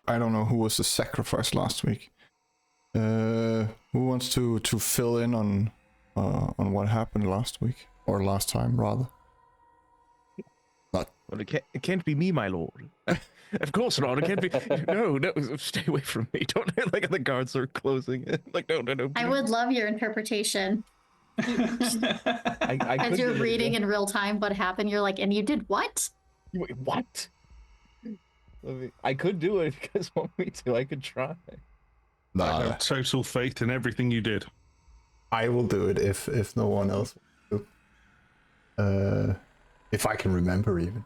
I don't know who was the sacrifice last week. Who wants to fill in on what happened last week, or last time rather? Well, it can't be me, my lord. Of course not. It can't be. No, stay away from me. Don't like the guards are closing. Like no. I would love your interpretation. As you're reading in real time what happened, you're like, and you did what? Wait, what? I could do it if you guys want me to. I could try. I have total faith in everything you did. I will do it if no one else will do. If I can remember even.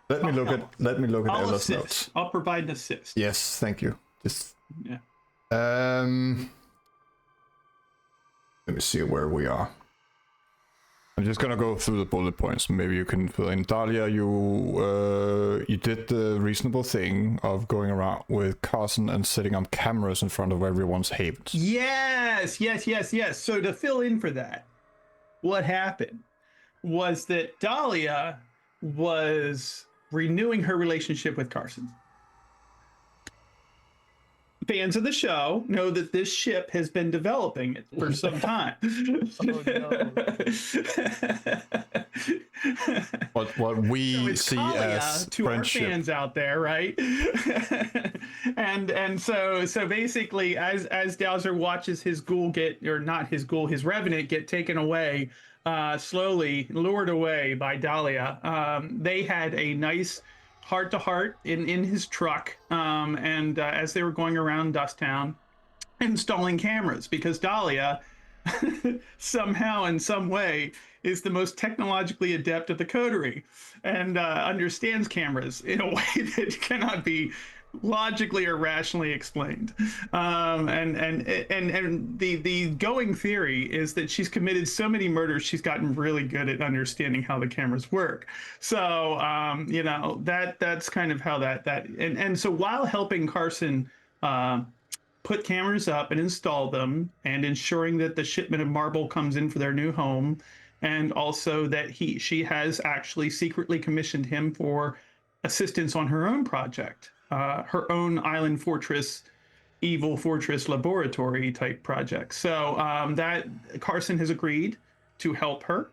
Let me look at Ella's notes. I'll provide an assist. Yes, thank you. Just yeah. Let me see where we are. I'm just gonna go through the bullet points. Maybe you can fill in. Dahlia, you did the reasonable thing of going around with Carson and setting up cameras in front of everyone's havens. Yes. So to fill in for that, what happened was that Dahlia was renewing her relationship with Carson. Fans of the show know that this ship has been developing for some time. Oh, no. What we so see Cahya as to friendship. our fans out there, right? and so basically, as Dowser watches his ghoul his revenant get taken away, slowly lured away by Dahlia, they had a nice heart-to-heart in his truck, and as they were going around Dusktown, installing cameras, because Dahlia somehow in some way is the most technologically adept of the coterie and understands cameras in a way that cannot be logically or rationally explained. And the going theory is that she's committed so many murders, she's gotten really good at understanding how the cameras work. So that's kind of how that and so while helping Carson put cameras up and install them, and ensuring that the shipment of marble comes in for their new home, and also that she has actually secretly commissioned him for assistance on her own project, her own island fortress, evil fortress laboratory type project. So that Carson has agreed to help her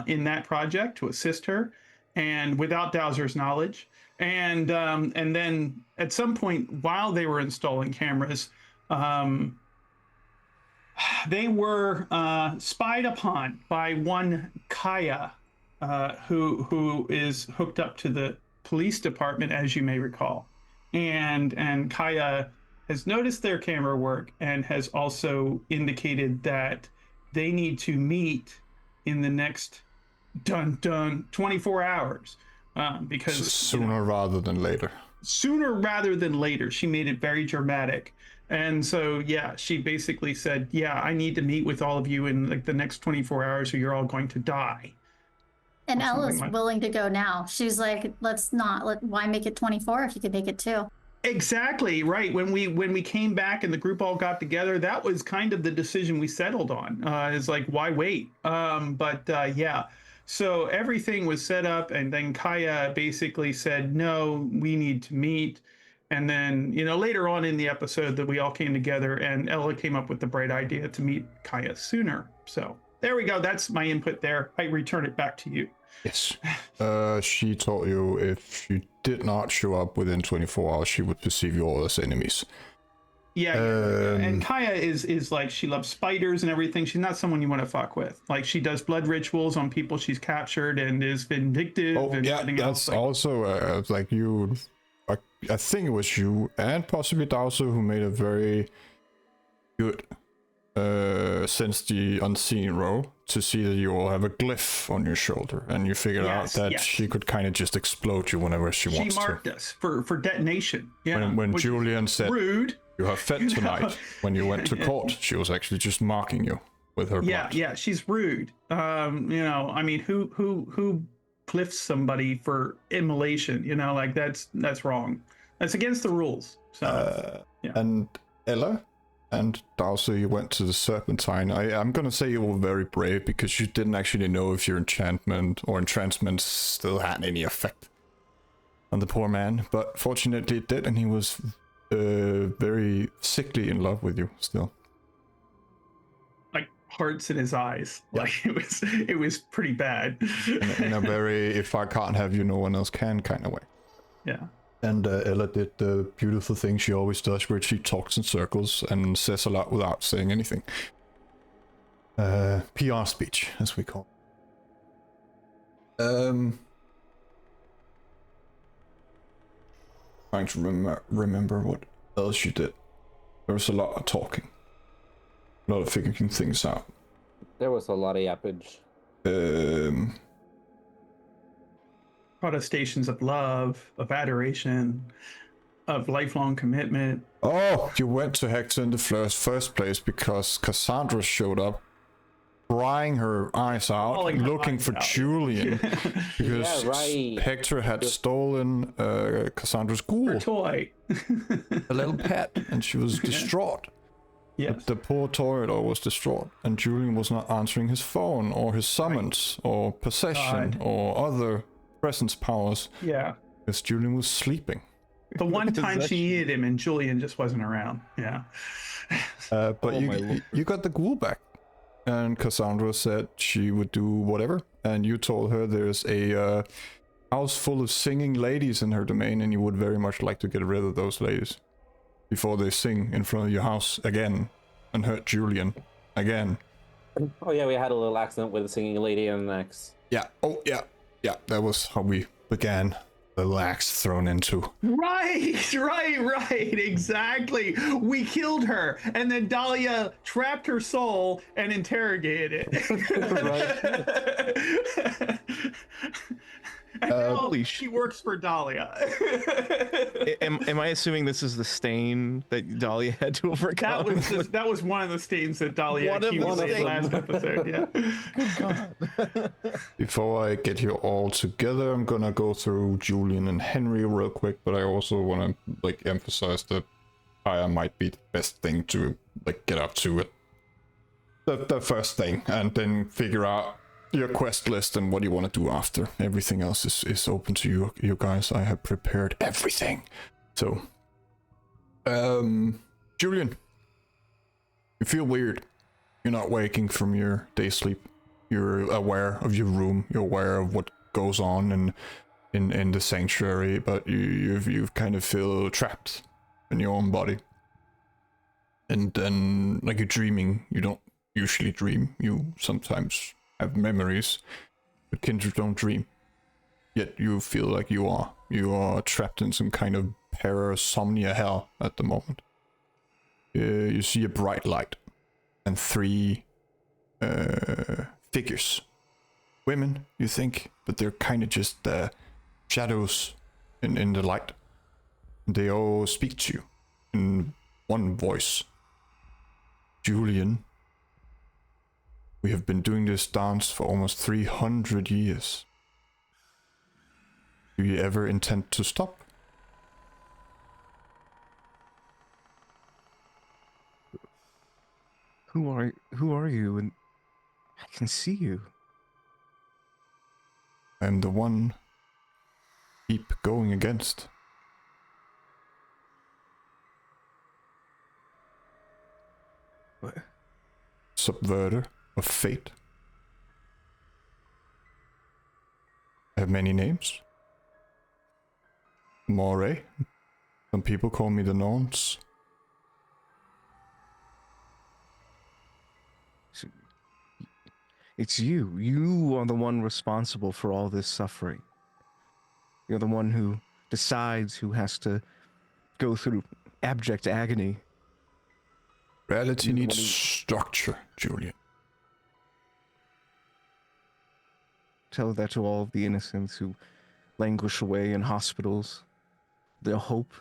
in that project, to assist her, and without Dowser's knowledge. And then at some point while they were installing cameras, they were spied upon by one Cahya, who is hooked up to the police department, as you may recall. And Cahya has noticed their camera work and has also indicated that they need to meet in the next 24 hours. Because sooner rather than later. Sooner rather than later. She made it very dramatic. And so, yeah, she basically said, yeah, I need to meet with all of you in like the next 24 hours or you're all going to die. And Ella's willing to go now. She's like, why make it 24 if you could make it 2? Exactly, right. When we came back and the group all got together, that was kind of the decision we settled on. Is like, why wait? Yeah. So everything was set up, and then Cahya basically said, no, we need to meet. And then, later on in the episode that we all came together, and Ella came up with the bright idea to meet Cahya sooner. So there we go. That's my input there. I return it back to you. Yes. She told you if you did not show up within 24 hours, she would perceive you all as enemies. Yeah. And Cahya is like, she loves spiders and everything. She's not someone you want to fuck with. Like, she does blood rituals on people she's captured and is vindictive. Oh, and yeah, everything that's else. also like you. I think it was you and possibly Dowser who made a very good since the unseen row to see that you all have a glyph on your shoulder, and you figured out that she could kind of just explode you whenever she wants to. She marked us for detonation. Yeah. When Julian said, rude. You have fed tonight. When you went to court, she was actually just marking you with her blood. Yeah, she's rude. I mean, who cliffs somebody for immolation? Like that's wrong. That's against the rules. So And Ella, And also you went to the Serpentine. I'm gonna say you were very brave because you didn't actually know if your enchantment or entrancement still had any effect on the poor man. But fortunately it did, and he was very sickly in love with you still. Like hearts in his eyes. Yeah. Like it was pretty bad. In a very if I can't have you, no one else can kind of way. Yeah. And Ella did the beautiful thing she always does, where she talks in circles and says a lot without saying anything. PR speech, as we call it. Trying to remember what else you did. There was a lot of talking. A lot of figuring things out. There was a lot of yappage. Protestations of love, of adoration, of lifelong commitment. Oh, you went to Hector in the first place because Cassandra showed up, crying her eyes out, Bawling her looking eyes for out. Julian, because Yeah, right. Hector had stolen Cassandra's Her ghoul, toy. a little pet, and she was distraught. Yes. The poor Toreador was distraught, and Julian was not answering his phone, or his summons, or possession, God. or other presence powers, Yeah. because Julian was sleeping. The one time she needed him and Julian just wasn't around. Yeah. But Oh, my you lord. you got the ghoul back, and Cassandra said she would do whatever, and you told her there's a house full of singing ladies in her domain, and you would very much like to get rid of those ladies before they sing in front of your house again and hurt Julian again. Oh yeah, we had a little accident with a singing lady in the next. Yeah. Oh yeah. Yeah. That was how we began. The axe thrown into. Right. Exactly. We killed her, and then Dahlia trapped her soul and interrogated it. And now Holy she works for Dahlia. Am I assuming this is the stain that Dahlia had to overcome? That was one of the stains that Dahlia One of the accumulated stains. last episode. Yeah. Before I get you all together, I'm gonna go through Julian and Henry real quick, but I also want to emphasize that Cahya might be the best thing to get up to it. The first thing, and then figure out your quest list and what you want to do after. Everything else is open to you guys. I have prepared everything. So, Julian, you feel weird. You're not waking from your day sleep. You're aware of your room. You're aware of what goes on in the sanctuary, but you kind of feel trapped in your own body. And then, you're dreaming. You don't usually dream. You sometimes have memories, but kindred don't dream. Yet you feel like you are trapped in some kind of parasomnia hell at the moment. You see a bright light and three figures, women, you think, but they're kind of just shadows in the light. They all speak to you in one voice. Julian, we have been doing this dance for almost 300 years. Do you ever intend to stop? Who are you? And I can see you. I'm the one keep going against. What? Subverter of fate. I have many names. Moray. Some people call me the Nonce. It's you. You are the one responsible for all this suffering. You're the one who decides who has to go through abject agony. Reality needs structure, Julian. Tell that to all the innocents who languish away in hospitals. Their hope.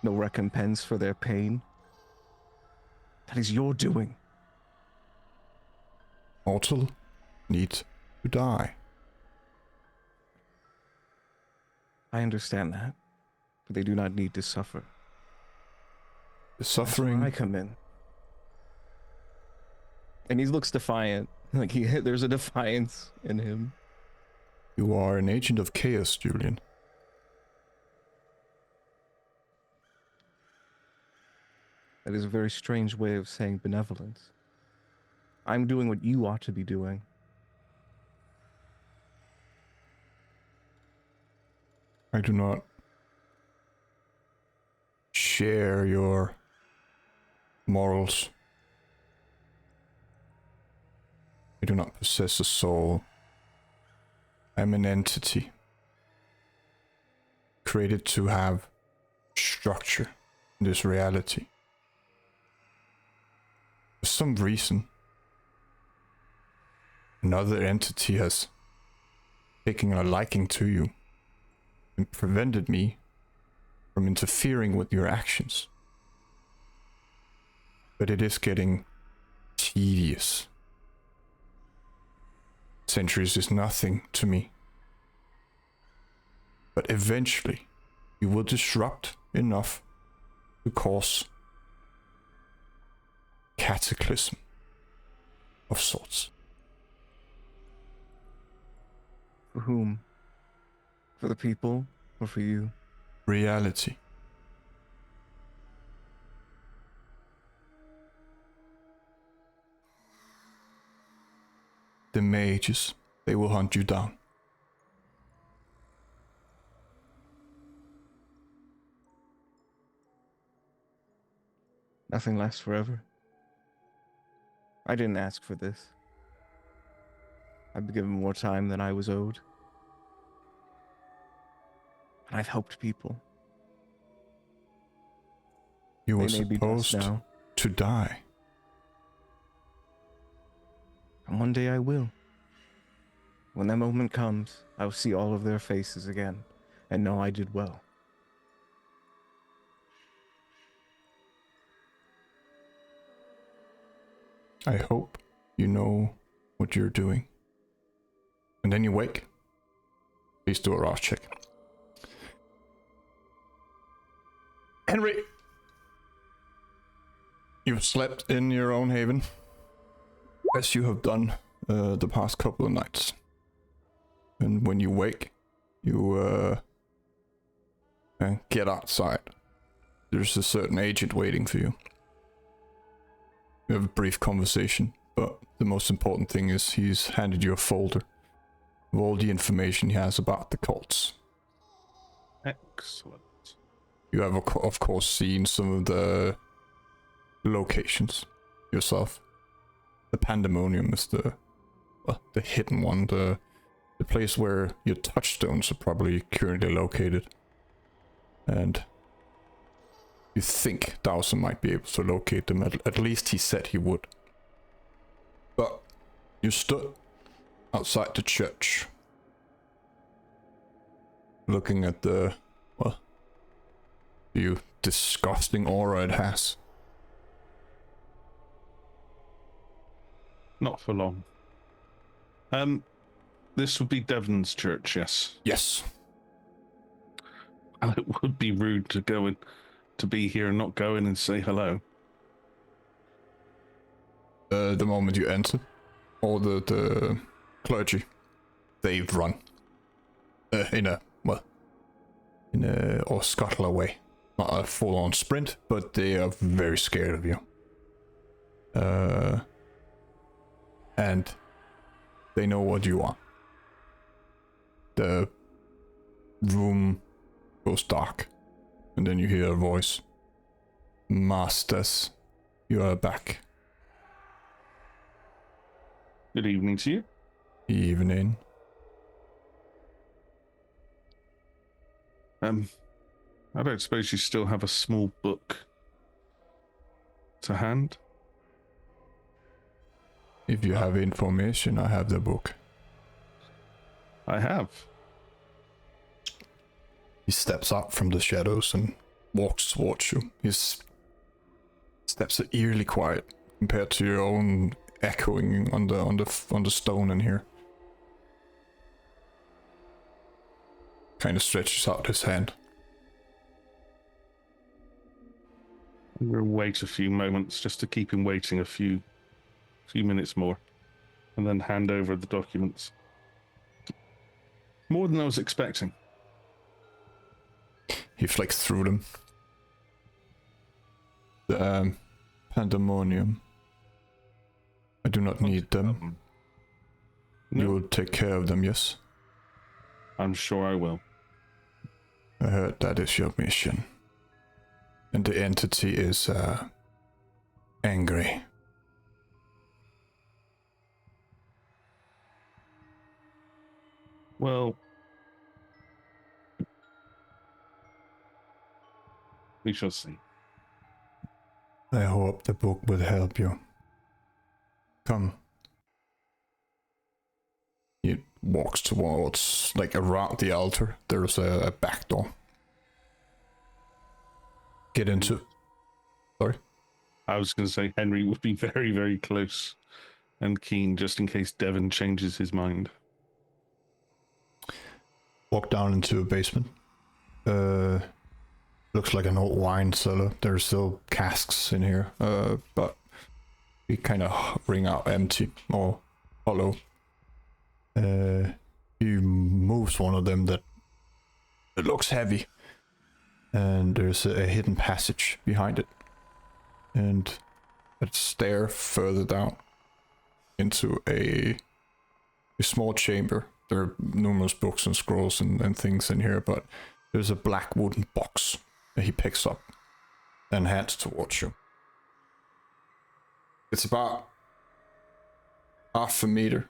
No recompense for their pain. That is your doing. Mortal need to die. I understand that, but they do not need to suffer. The That's where suffering. I come in. And he looks defiant. Like there's a defiance in him. You are an agent of chaos, Julian. That is a very strange way of saying benevolence. I'm doing what you ought to be doing. I do not share your morals. I do not possess a soul. I'm an entity created to have structure in this reality. For some reason, another entity has taken a liking to you and prevented me from interfering with your actions. But it is getting tedious. Centuries is nothing to me. But eventually, you will disrupt enough to cause cataclysm of sorts. For whom? For the people or for you? Reality. The mages, they will hunt you down. Nothing lasts forever. I didn't ask for this. I've been given more time than I was owed. And I've helped people. You were They may be dust supposed now, to die. and one day I will. When that moment comes, I will see all of their faces again, and know I did well. I hope you know what you're doing. And then you wake. Please do a Ross check. Henry! You've slept in your own haven, as you have done the past couple of nights. And when you wake, you get outside. There's a certain agent waiting for you. You have a brief conversation, but the most important thing is he's handed you a folder of all the information he has about the cults. Excellent. You have, of course, seen some of the locations yourself. The Pandemonium is the hidden one, the place where your touchstones are probably currently located. And you think Dowson might be able to locate them, at least he said he would. But you stood outside the church, looking at the disgusting aura it has. Not for long. This would be Devon's church, yes. Yes. And it would be rude to go in, to be here and not go in and say hello. The moment you enter, all the clergy, they run. Or scuttle away. Not a full-on sprint, but they are very scared of you. And they know what you are. The room goes dark, and then you hear a voice. Masters, you are back. Good evening to you. Evening. I don't suppose you still have a small book to hand? If you have information, I have the book. I have. He steps out from the shadows and walks towards you. His steps are eerily quiet compared to your own echoing on the stone in here. Kind of stretches out his hand. We'll wait a few moments just to keep him waiting a few minutes more, and then hand over the documents. More than I was expecting. He flicks through them. The pandemonium. I do not need them. You will take care of them, yes? I'm sure I will. I heard that is your mission. And the entity is angry. Well, we shall see. I hope the book will help you. Come. He walks towards, like around the altar. There's a back door. Get into. Sorry? I was going to say Henry would be very, very close and keen just in case Devon changes his mind. Walk down into a basement. Looks like an old wine cellar. There's still casks in here, but we kind of ring out empty or hollow. He moves one of them that it looks heavy, and there's a hidden passage behind it, and a stair further down into a small chamber. There are numerous books and scrolls and things in here, but there's a black wooden box that he picks up and hands towards you. It's about half a meter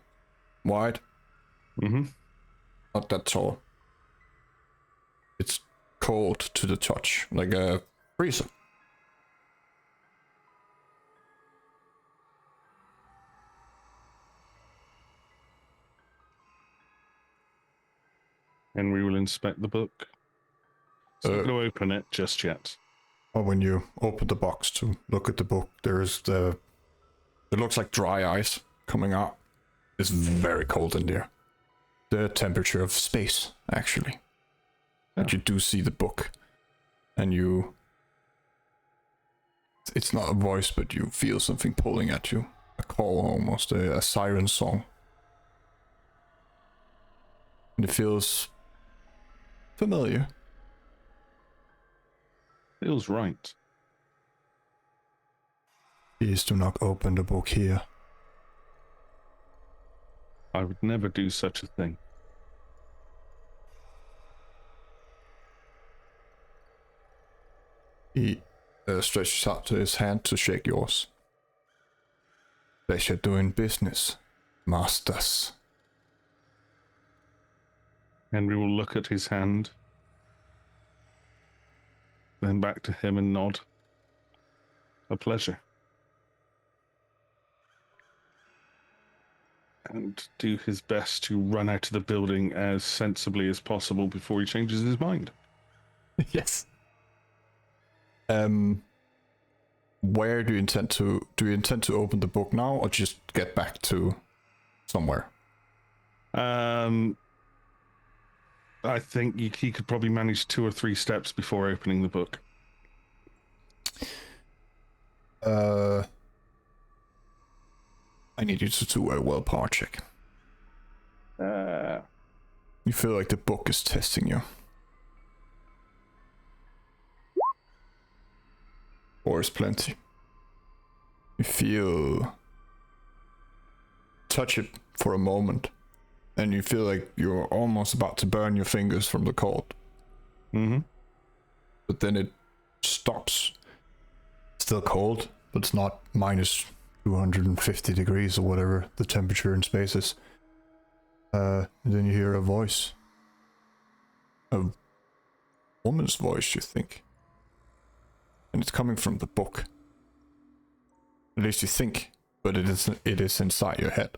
wide. Mm-hmm. Not that tall. It's cold to the touch, like a freezer. Henry will inspect the book. It's not going to open it just yet. Or when you open the box to look at the book, there's it looks like dry ice coming out. It's very cold in there. The temperature of space, actually. And you do see the book. And it's not a voice, but you feel something pulling at you. A call almost, a siren song. And it feels familiar. Feels right. Please do not open the book here. I would never do such a thing. He stretches out his hand to shake yours. Pleasure doing business, masters. Henry will look at his hand, then back to him and nod. A pleasure. And do his best to run out of the building as sensibly as possible before he changes his mind. Yes. Where do you intend to open the book now, or just get back to somewhere? I think he could probably manage 2 or 3 steps before opening the book. I need you to do a willpower check. You feel like the book is testing you. Or is plenty. You feel... touch it for a moment, and you feel like you're almost about to burn your fingers from the cold. Mm-hmm. But then it stops. Still cold, but it's not minus 250 degrees or whatever the temperature in space is. And then you hear a voice. A woman's voice, you think. And it's coming from the book. At least you think, but it is inside your head.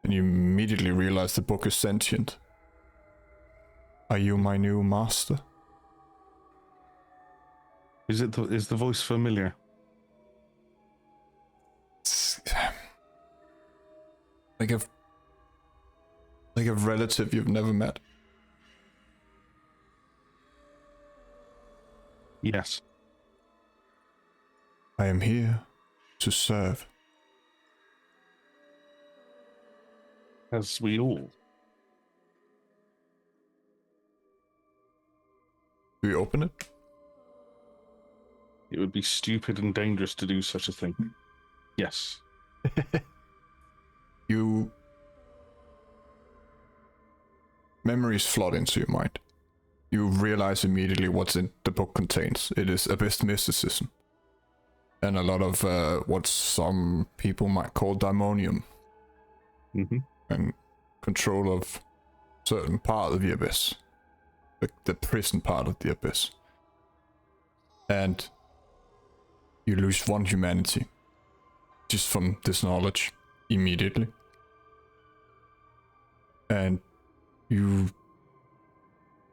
And you immediately realize the book is sentient. Are you my new master? Is the voice familiar? It's like a relative you've never met. Yes. I am here to serve. As we all. Do you open it? It would be stupid and dangerous to do such a thing. Yes. Memories flood into your mind. You realize immediately what's in the book contains. It is abyss mysticism. And a lot of what some people might call daimonium. Mm-hmm. And control of certain part of the abyss. The prison part of the abyss. And you lose one humanity. Just from this knowledge. Immediately. And you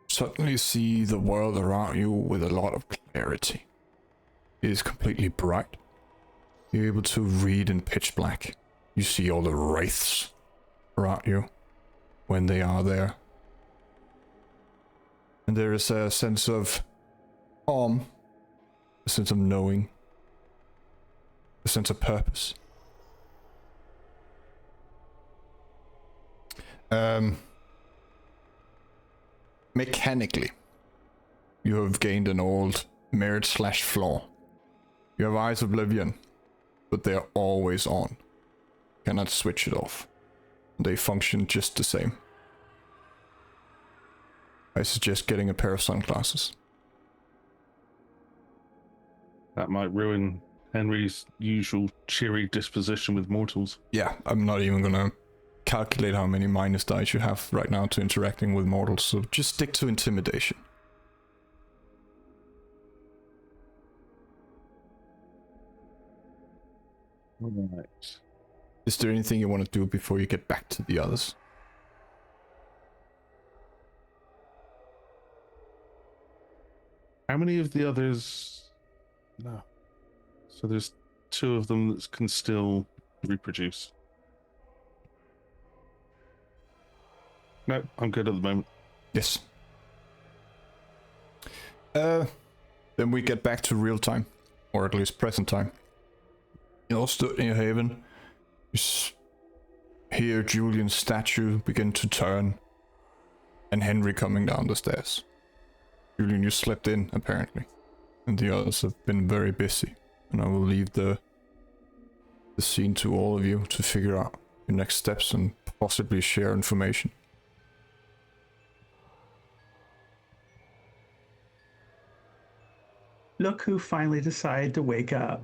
suddenly see the world around you with a lot of clarity. It is completely bright. You're able to read in pitch black. You see all the wraiths around you when they are there. And there is a sense of calm, a sense of knowing, a sense of purpose. Mechanically, you have gained an old merit/flaw. You have Eyes of Oblivion, but they are always on. Cannot switch it off. They function just the same. I suggest getting a pair of sunglasses. That might ruin Henry's usual cheery disposition with mortals. Yeah, I'm not even gonna calculate how many minus dice you have right now to interacting with mortals, so just stick to intimidation. Right. Is there anything you want to do before you get back to the others? How many of the others? No. So there's 2 of them that can still reproduce. No, I'm good at the moment. Yes. Then we get back to real time, or at least present time. You all stood in your haven. You hear Julian's statue begin to turn, and Henry coming down the stairs. Julian, you slept in, apparently, and the others have been very busy, and I will leave the scene to all of you to figure out your next steps and possibly share information. Look who finally decided to wake up.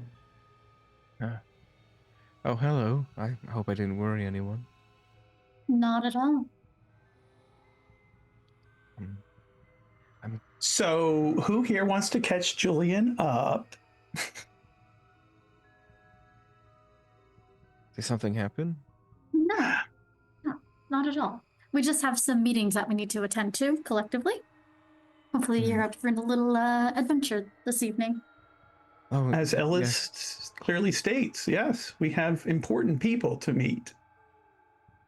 Oh, hello. I hope I didn't worry anyone. Not at all. So, who here wants to catch Julian up? Did something happen? No, not at all. We just have some meetings that we need to attend to collectively. Hopefully you're up for a little adventure this evening. Oh, As Ellis clearly states, yes, we have important people to meet.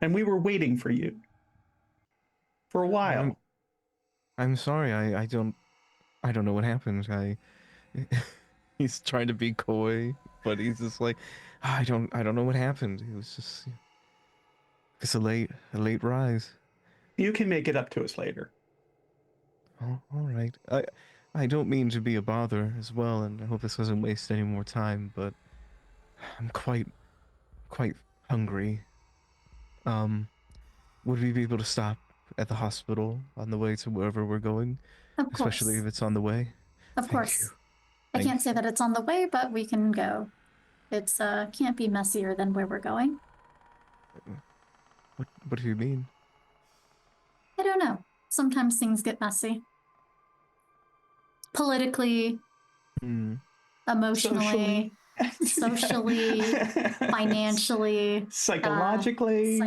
And we were waiting for you. For a while. I'm sorry. I don't know what happened. He's trying to be coy, but he's just like, I don't know what happened. It was just, it's a late rise. You can make it up to us later. Oh, all right. I don't mean to be a bother as well, and I hope this doesn't waste any more time, but I'm quite hungry. Would we be able to stop at the hospital on the way to wherever we're going? Of course. Especially if it's on the way? Of course. I can't say that it's on the way, but we can go. It's can't be messier than where we're going. What do you mean? I don't know. Sometimes things get messy. Politically, emotionally, socially, financially, psychologically.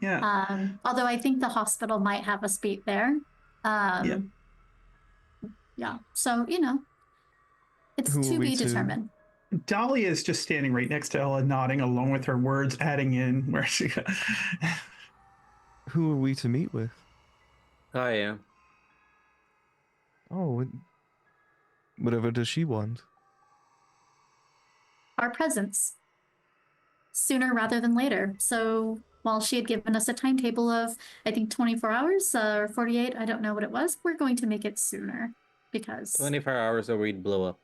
Yeah. Although I think the hospital might have a speed there. Yeah. So, it's to be determined. Dahlia is just standing right next to Ella, nodding along with her words, adding in where she. Who are we to meet with? Cahya. Oh, whatever does she want? our presence sooner rather than later. So while she had given us a timetable of, I think, 24 hours or 48, I don't know what it was, we're going to make it sooner because 24 hours or we'd blow up.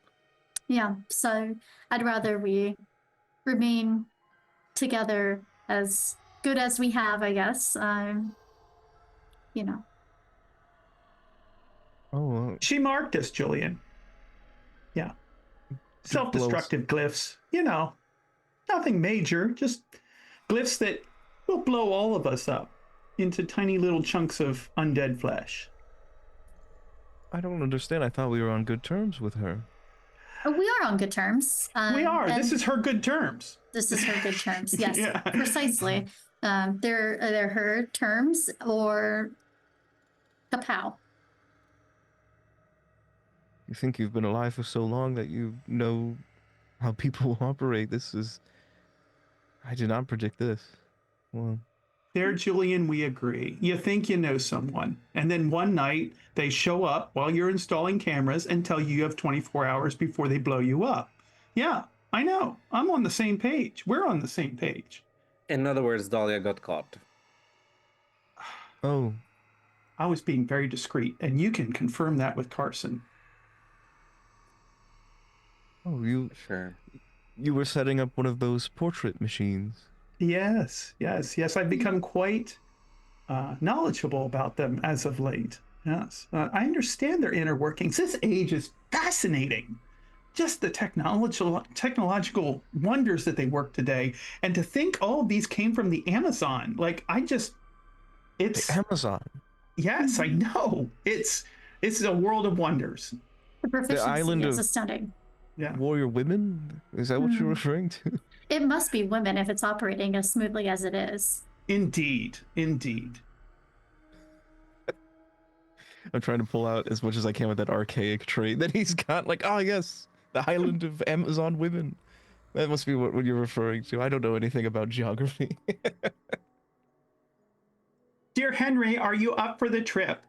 yeah, so I'd rather we remain together as good as we have, I guess. You know. Oh, She marked us, Julian. Yeah. Self-destructive glyphs. You know, nothing major, just glyphs that will blow all of us up into tiny little chunks of undead flesh. I don't understand. I thought we were on good terms with her. We are on good terms. We are. and This is her good terms. This is her good terms. Yes, Yeah. precisely. They're her terms or kapow. You think you've been alive for so long that you know how people operate. I did not predict this. Well, There, Julian, we agree. You think you know someone, and then one night they show up while you're installing cameras and tell you have 24 hours before they blow you up. Yeah, I know. I'm on the same page. We're on the same page. In other words, Dahlia got caught. oh, I was being very discreet, and you can confirm that with Carson. Sure. you were setting up one of those portrait machines. Yes. I've become quite knowledgeable about them as of late. Yes. I understand their inner workings. This age is fascinating. Just the technological wonders that they work today. And to think all of these came from the Amazon. It's The Amazon. Yes, I know. It's a world of wonders. The proficiency island is of- astounding. Yeah. Warrior women? Is that what you're referring to? It must be women if it's operating as smoothly as it is. Indeed. I'm trying to pull out as much as I can with that archaic trait that he's got. Like, oh yes, the island of Amazon women. That must be what you're referring to. I don't know anything about geography. Dear Henry, are you up for the trip?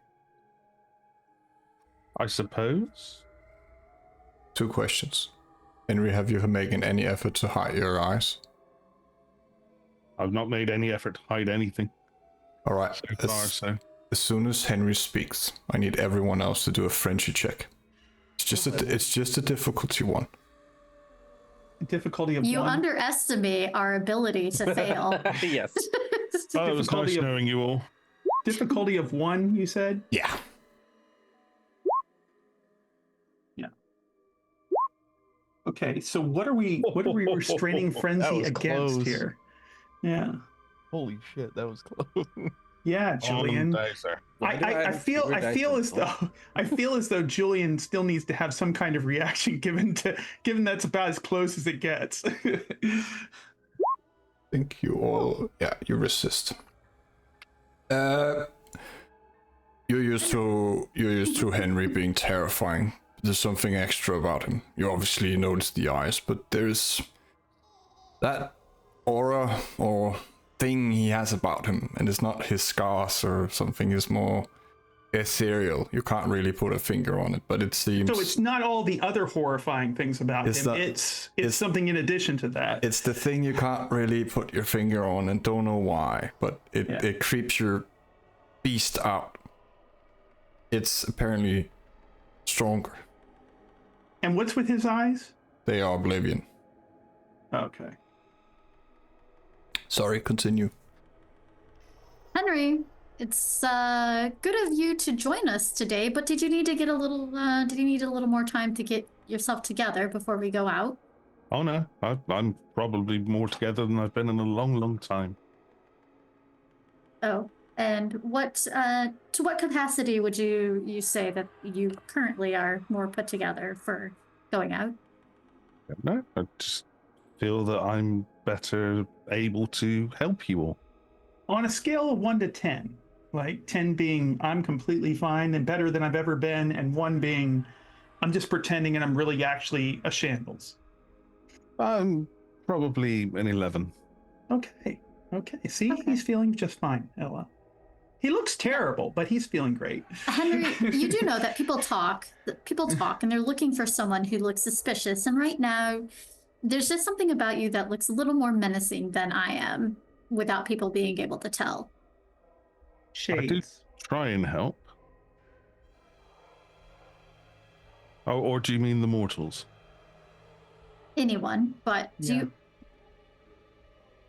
I suppose. 2 questions. Henry, have you making any effort to hide your eyes? I've not made any effort to hide anything All right. so far, so. As soon as Henry speaks, I need everyone else to do a friendship check. It's just a difficulty one. Difficulty of You one. underestimate our ability to fail. Yes. Oh, it was nice Difficulty of- knowing you all. Difficulty of 1, you said? Yeah. Okay, so what are we restraining That frenzy was against close. here? Yeah. Holy shit, that was close. Yeah, Julian. I feel as though Julian still needs to have some kind of reaction given that's about as close as it gets. I think you all, you resist. You're used to Henry being terrifying. There's something extra about him. You obviously notice the eyes, but there's that aura or thing he has about him, and it's not his scars or something. It's more ethereal. You can't really put a finger on it, but it seems. So it's not all the other horrifying things about him. It's something in addition to that. It's the thing you can't really put your finger on and don't know why, but it creeps your beast out. It's apparently stronger. And what's with his eyes? They are oblivion. Okay. Sorry, continue. Henry, it's good of you to join us today, but did you need to get a little more time to get yourself together before we go out? Oh no, I'm probably more together than I've been in a long, long time. Oh, and what to what capacity would you say that you currently are more put together for going out? No, I just feel that I'm better able to help you all. On a scale of 1 to 10, like 10 being I'm completely fine and better than I've ever been, and 1 being I'm just pretending and I'm really actually a shambles. I'm probably an 11. Okay. See, he's feeling just fine, Ella. He looks terrible, but he's feeling great. Henry, you do know that people talk and they're looking for someone who looks suspicious, and right now There's just something about you that looks a little more menacing than I am, without people being able to tell. I do Shades. try and help. Oh, or do you mean the mortals? Anyone, but do Yeah. you?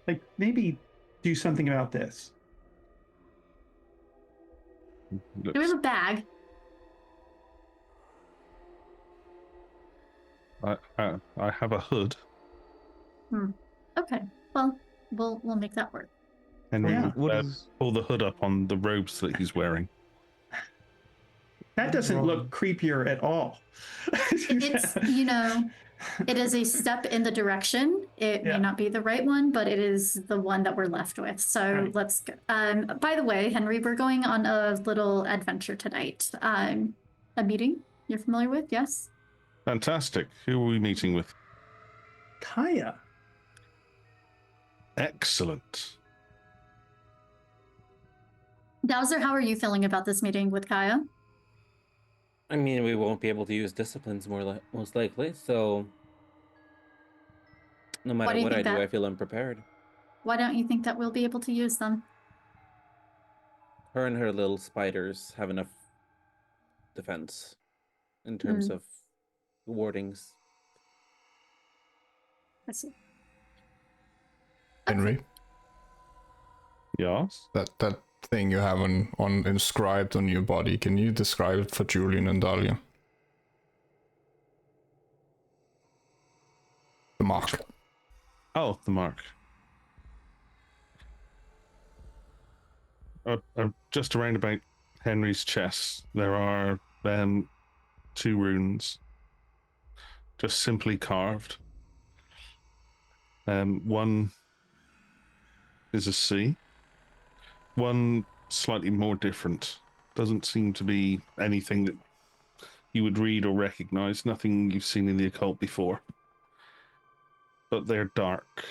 Like, maybe do something about this. Do we have a bag? I have a hood. Okay, well, we'll make that work. Henry Yeah. will What is? pull the hood up on the robes that he's wearing. That doesn't look creepier at all. It's it is a step in the direction. It Yeah. may not be the right one, but it is the one that we're left with. So Right. let's go. By the way, Henry, we're going on a little adventure tonight. A meeting you're familiar with? Yes. Fantastic. Who are we meeting with? Cahya. Excellent. Dowser, how are you feeling about this meeting with Cahya? I mean, we won't be able to use disciplines most likely, so no Why do matter you what I think do, that? I feel unprepared. Why don't you think that we'll be able to use them? Her and her little spiders have enough defense in terms of wardings. I see. Henry, Yes. that thing you have on inscribed on your body, can you describe it for Julian and Dahlia? The mark. Oh, the mark. Just around about Henry's chest, there are 2 runes, just simply carved. One is a C. One slightly more different. Doesn't seem to be anything that you would read or recognize. Nothing you've seen in the occult before. But they're dark.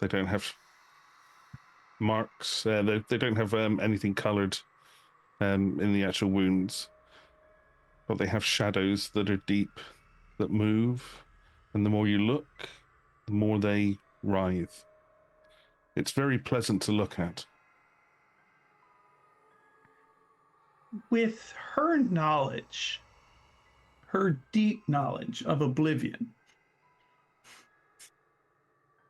They don't have marks. They don't have anything colored in the actual wounds. But they have shadows that are deep, that move. And the more you look, the more they writhe. It's very pleasant to look at. With her knowledge, her deep knowledge of Oblivion,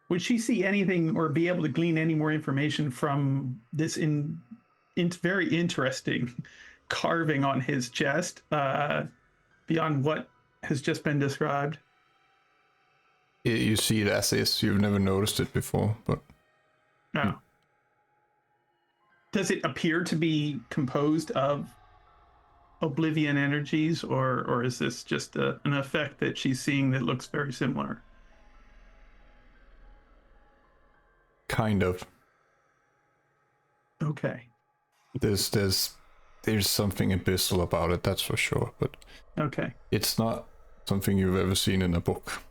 would she see anything or be able to glean any more information from this very interesting carving on his chest beyond what has just been described? You see it as is. You've never noticed it before, but No. Does it appear to be composed of Oblivion energies, or is this just an effect that she's seeing that looks very similar? kind of. Okay. There's something abyssal about it, that's for sure, but Okay. it's not something you've ever seen in a book.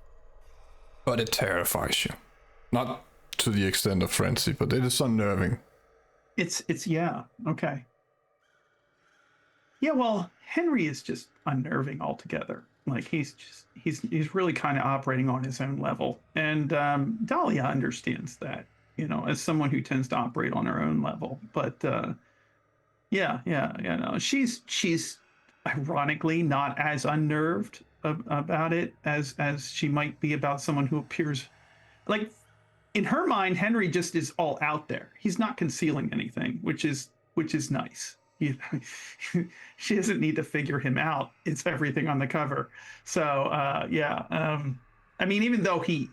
But it terrifies you. Not to the extent of frenzy, but it is unnerving. It's yeah. Okay. Yeah, well, Henry is just unnerving altogether. Like he's really kind of operating on his own level. And Dahlia understands that, as someone who tends to operate on her own level. But no, she's ironically not as unnerved about it as she might be about someone who appears like, in her mind, Henry just is all out there. He's not concealing anything, which is nice. She doesn't need to figure him out. It's everything on the cover. So I mean, even though he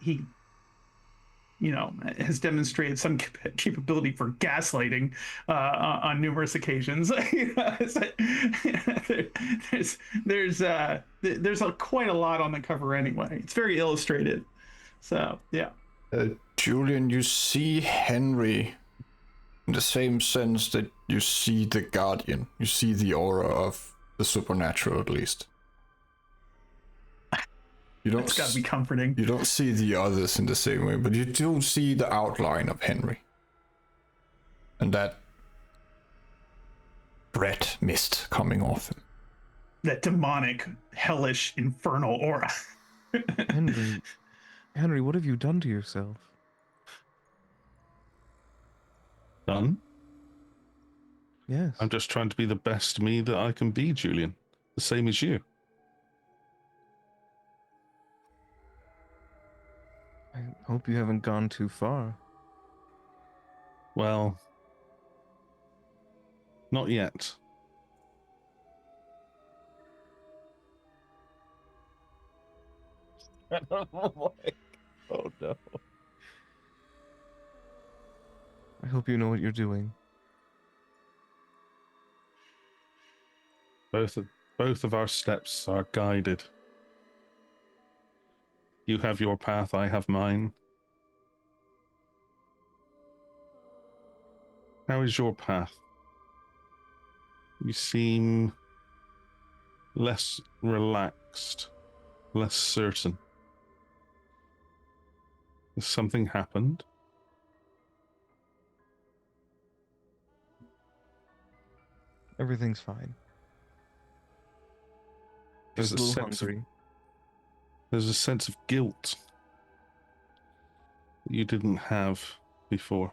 has demonstrated some capability for gaslighting on numerous occasions, there's quite a lot on the cover anyway. It's very illustrated. So yeah. Julian, you see Henry in the same sense that you see the Guardian. You see the aura of the supernatural, at least. You don't. It's got to be comforting. You don't see the others in the same way, but you do see the outline of Henry. And that red mist coming off him. That demonic, hellish, infernal aura. Henry, Henry, what have you done to yourself? Done. Yes. I'm just trying to be the best me that I can be, Julian. The same as you. I hope you haven't gone too far. Well, not yet. I don't know why. Oh no. I hope you know what you're doing. Both of our steps are guided. You have your path, I have mine. How is your path? You seem less relaxed, less certain. Has something happened? Everything's fine. There's Just a little hungry. There's a sense of guilt that you didn't have before.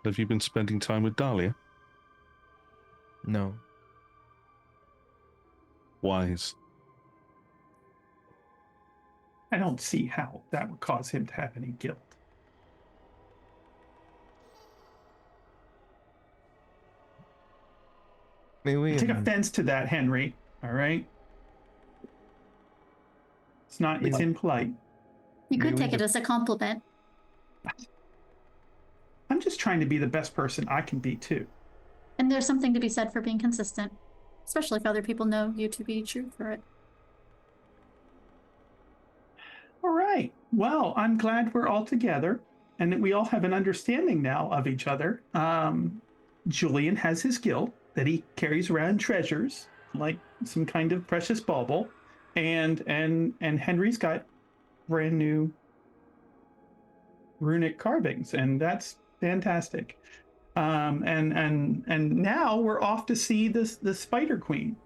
Have you been spending time with Dahlia? No. Wise. I don't see how that would cause him to have any guilt. May we Take offense to that, Henry. All right. It's impolite. You could Maybe take it as a compliment. I'm just trying to be the best person I can be too. And there's something to be said for being consistent, especially if other people know you to be true for it. All right. Well, I'm glad we're all together and that we all have an understanding now of each other. Julian has his guilt that he carries around treasures like some kind of precious bauble, and Henry's got brand new runic carvings, and that's fantastic. And now we're off to see the Spider Queen,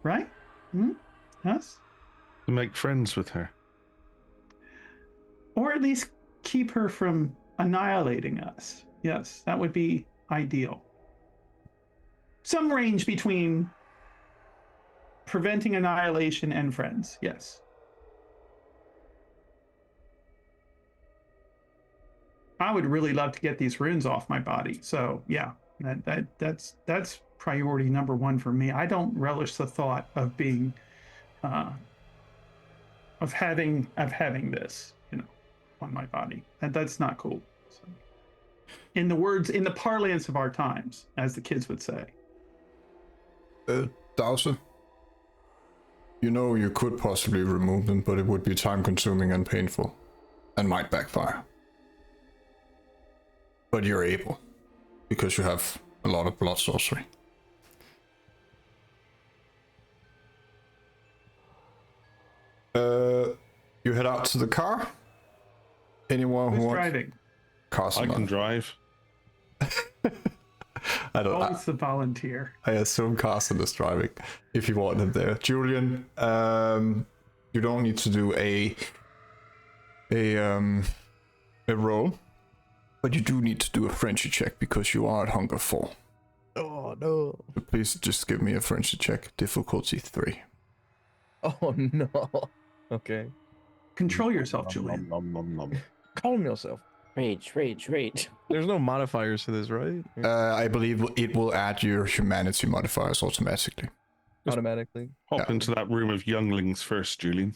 right? Yes. To make friends with her. Or at least keep her from annihilating us. Yes, that would be ideal. Some range between preventing annihilation and friends. Yes. I would really love to get these runes off my body. So yeah, that's priority number one for me. I don't relish the thought of being of having this, on my body. That's not cool. So, in the parlance of our times, as the kids would say. Dowser, you could possibly remove them, but it would be time consuming and painful, and might backfire. But you're able, because you have a lot of blood sorcery. You head out to the car. Anyone Who's who wants driving? Carson? I can drive. I don't. Oh, it's the volunteer. I assume Carson is driving. If you want him there, Julian. You don't need to do a roll, but you do need to do a friendship check because you are at hunger 4. Oh no. So please just give me a friendship check. Difficulty 3. Oh no. Okay. Control yourself, Julian. Calm yourself. Rage. There's no modifiers to this, right? I believe it will add your humanity modifiers automatically. Automatically. Hop into that room of younglings first, Julian.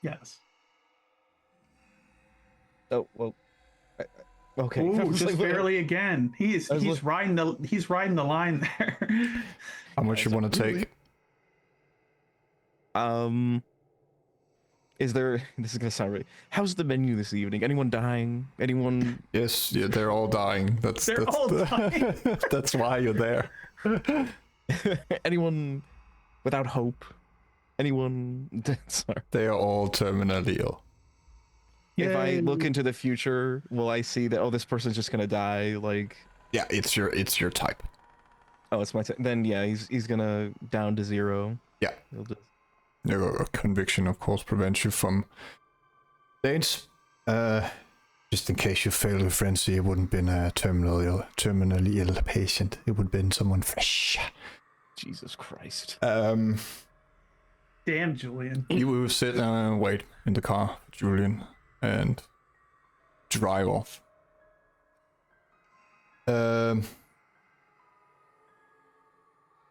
Yes. Oh well. Okay. Ooh, just barely again. He's riding the line there. How much you want to take? Is there? This is gonna sound really. How's the menu this evening? Anyone dying? Anyone? Yes, yeah, they're all dying. That's dying. That's why you're there. Anyone without hope? Anyone? Sorry. They are all terminally ill. If I look into the future, will I see that? Oh, this person's just gonna die. Like. Yeah, it's your type. Oh, it's my type. Then yeah, he's gonna down to 0. Yeah. He'll just. Your conviction, of course, prevents you from dates. Just in case you fail with frenzy, it wouldn't been a terminally ill patient. It would have been someone fresh. Jesus Christ. Damn, Julian. You will sit and wait in the car, Julian, and drive off. No,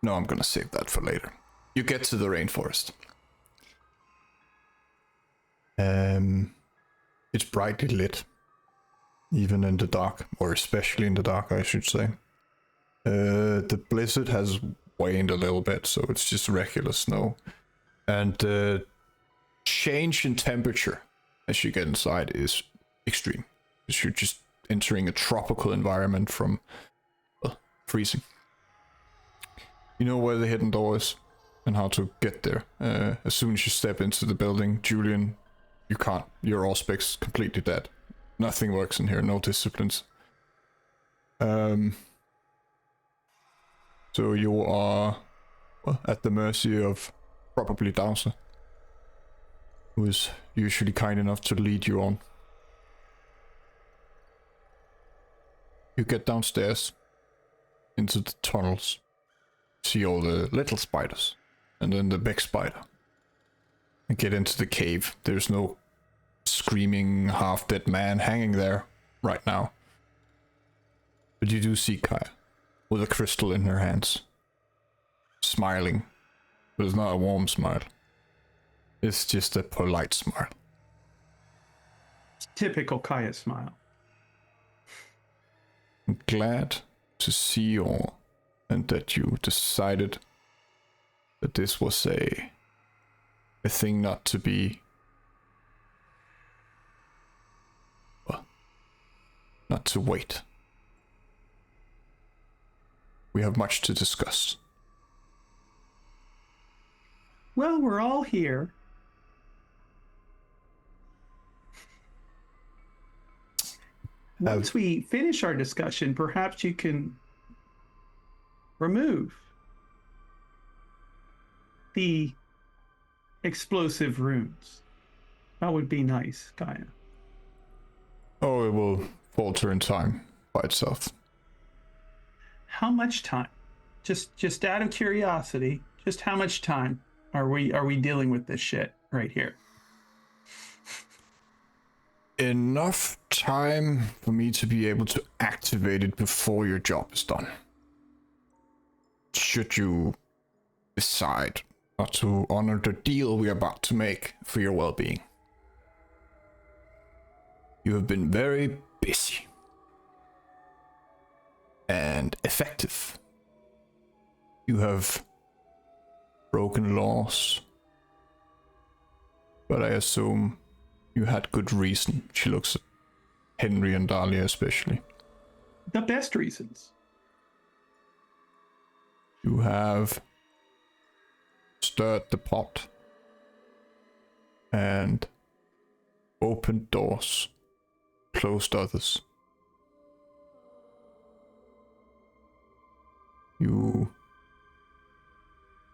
I'm gonna save that for later. You get to the rainforest. It's brightly lit, even in the dark, or especially in the dark, I should say. The blizzard has waned a little bit, so it's just regular snow. And the change in temperature as you get inside is extreme. You're just entering a tropical environment from, well, freezing. You know where the hidden door is and how to get there. As soon as you step into the building, Julian, you can't. Your Auspex completely dead. Nothing works in here, no disciplines. So you are, well, at the mercy of probably Dowser, who is usually kind enough to lead you on. You get downstairs into the tunnels, see all the little spiders, and then the big spider, and get into the cave. There's no screaming half-dead man hanging there right now, but you do see Cahya with a crystal in her hands, smiling, but it's not a warm smile. It's just a polite smile. Typical Cahya smile. I'm glad to see you all, and that you decided that this was a thing not to be, well, not to wait. We have much to discuss. Well, we're all here. Once we finish our discussion, perhaps you can remove the explosive runes. That would be nice, Cahya. Oh, it will falter in time by itself. How much time? Just out of curiosity, just how much time are we dealing with this shit right here? Enough time for me to be able to activate it before your job is done. Should you decide not to honor the deal we are about to make for your well-being. You have been very busy and effective. You have broken laws, but I assume you had good reason. She looks at Henry and Dahlia especially. The best reasons. You have stirred the pot and opened doors, closed others. You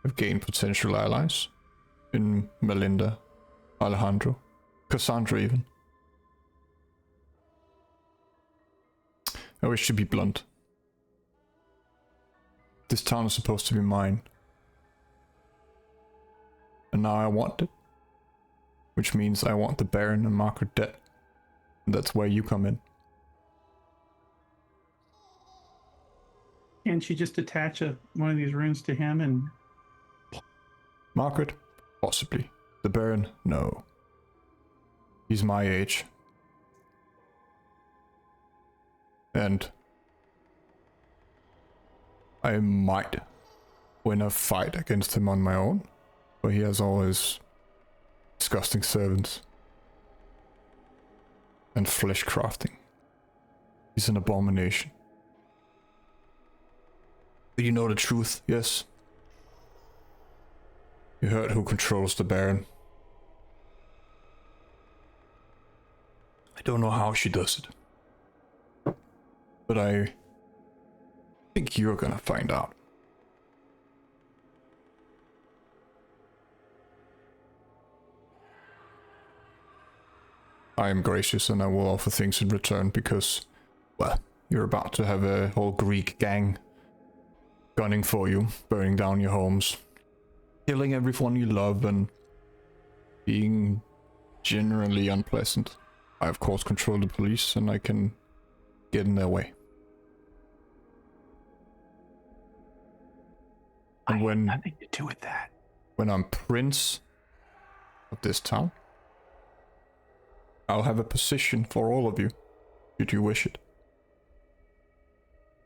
have gained potential allies in Melinda, Alejandro, Cassandra even. I wish to be blunt. This town is supposed to be mine. And now I want it. Which means I want the Baron and Margaret dead. And that's where you come in. Can't you just attach one of these runes to him and... Margaret? Possibly. The Baron? No. He's my age. And I might win a fight against him on my own, but he has all his disgusting servants and flesh crafting. He's an abomination. Do you know the truth? Yes. You heard who controls the Baron. I don't know how she does it, but I think you're gonna find out. I am gracious and I will offer things in return because, well, you're about to have a whole Greek gang gunning for you, burning down your homes, killing everyone you love, and being generally unpleasant. I, of course, control the police and I can get in their way. And I have nothing to do with that. when I'm prince of this town, I'll have a position for all of you, should you wish it.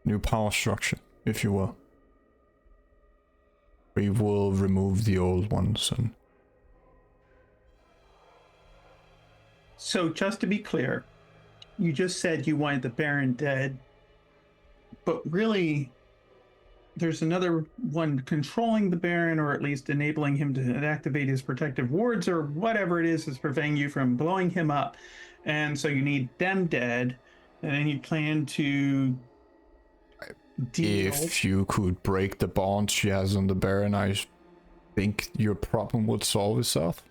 New power structure, if you will. We will remove the old ones and... So just to be clear, you just said you wanted the Baron dead, but really there's another one controlling the Baron, or at least enabling him to activate his protective wards, or whatever it is preventing you from blowing him up. And so you need them dead, and then you plan to deal. If you could break the bond she has on the Baron, I think your problem would solve itself.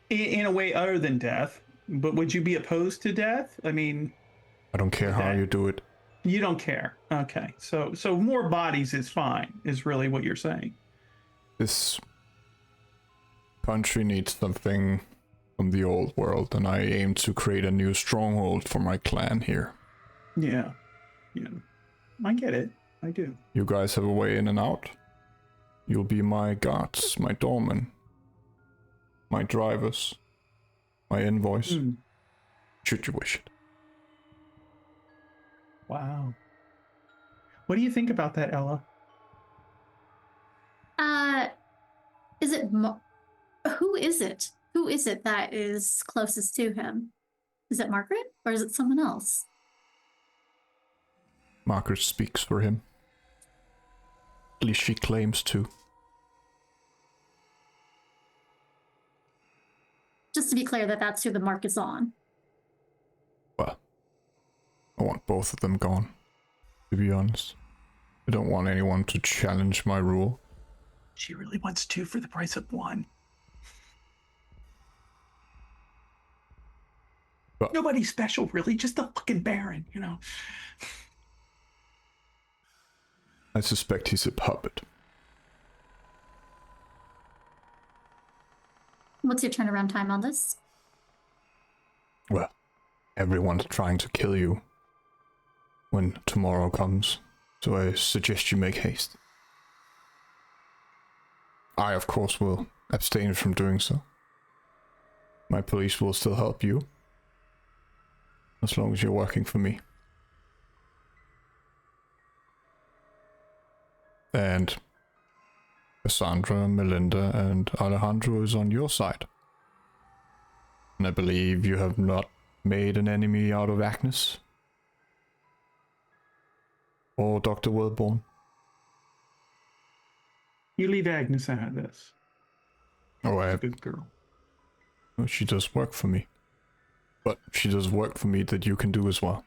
In a way other than death. But would you be opposed to death? I mean, I don't care how you do it. you don't care. Okay. So more bodies is fine, is really what you're saying. This country needs something from the old world, and I aim to create a new stronghold for my clan here. Yeah. Yeah. I get it. I do. You guys have a way in and out. You'll be my guards, my doormen, my drivers, my envoys, should you wish it. Wow. What do you think about that, Ella? Is it who is it? Who is it that is closest to him? Is it Margaret or is it someone else? Margaret speaks for him. At least she claims to. Just to be clear that that's who the mark is on. Well, I want both of them gone, to be honest. I don't want anyone to challenge my rule. She really wants two for the price of one. But Nobody special, really. Just the fucking Baron, you know. I suspect he's a puppet. What's your turnaround time on this? Well, everyone's trying to kill you when tomorrow comes, so I suggest you make haste. I, of course, will abstain from doing so. My police will still help you, as long as you're working for me. And Cassandra, Melinda, and Alejandro is on your side. And I believe you have not made an enemy out of Agnes. Or Dr. Wilborn. You leave Agnes out of this. Oh, Good girl. she does work for me. But she does work for me that you can do as well.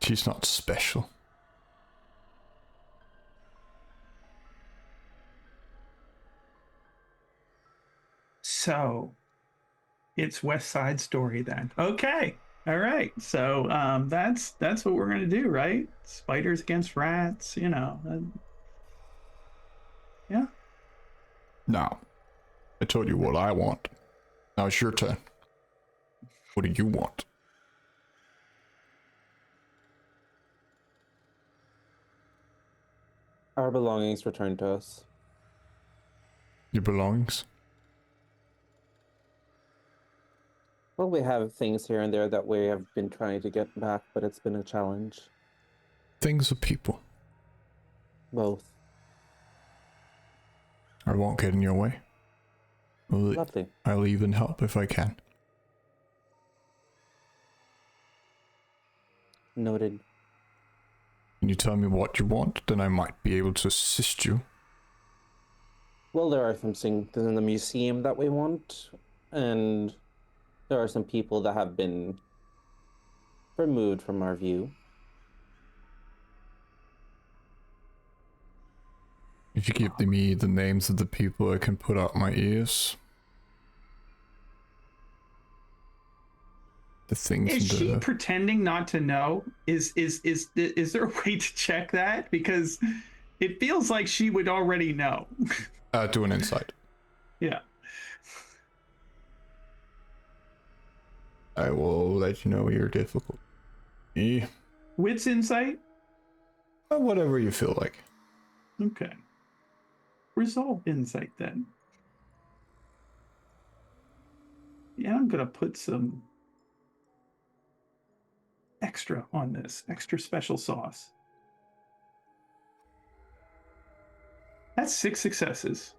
She's not special. So it's West Side Story then. Okay. All right. So that's what we're gonna do, right? Spiders against rats, you know. Yeah. Now, I told you what I want. Now it's your turn. What do you want? Our belongings returned to us. Your belongings? Well, we have things here and there that we have been trying to get back, but it's been a challenge. Things or people? Both. I won't get in your way. Lovely. I'll even help if I can. Noted. Can you tell me what you want? Then I might be able to assist you. Well, there are some things in the museum that we want, and there are some people that have been removed from our view. If you give me the names of the people, I can put out my ears. The things. Is in she the... pretending not to know? Is there a way to check that? Because it feels like she would already know. Do an insight. Yeah. I will let you know your difficulty. Wits insight? Whatever you feel like. Okay. Resolve insight then. Yeah, I'm gonna put some extra on this, extra special sauce. That's 6 successes.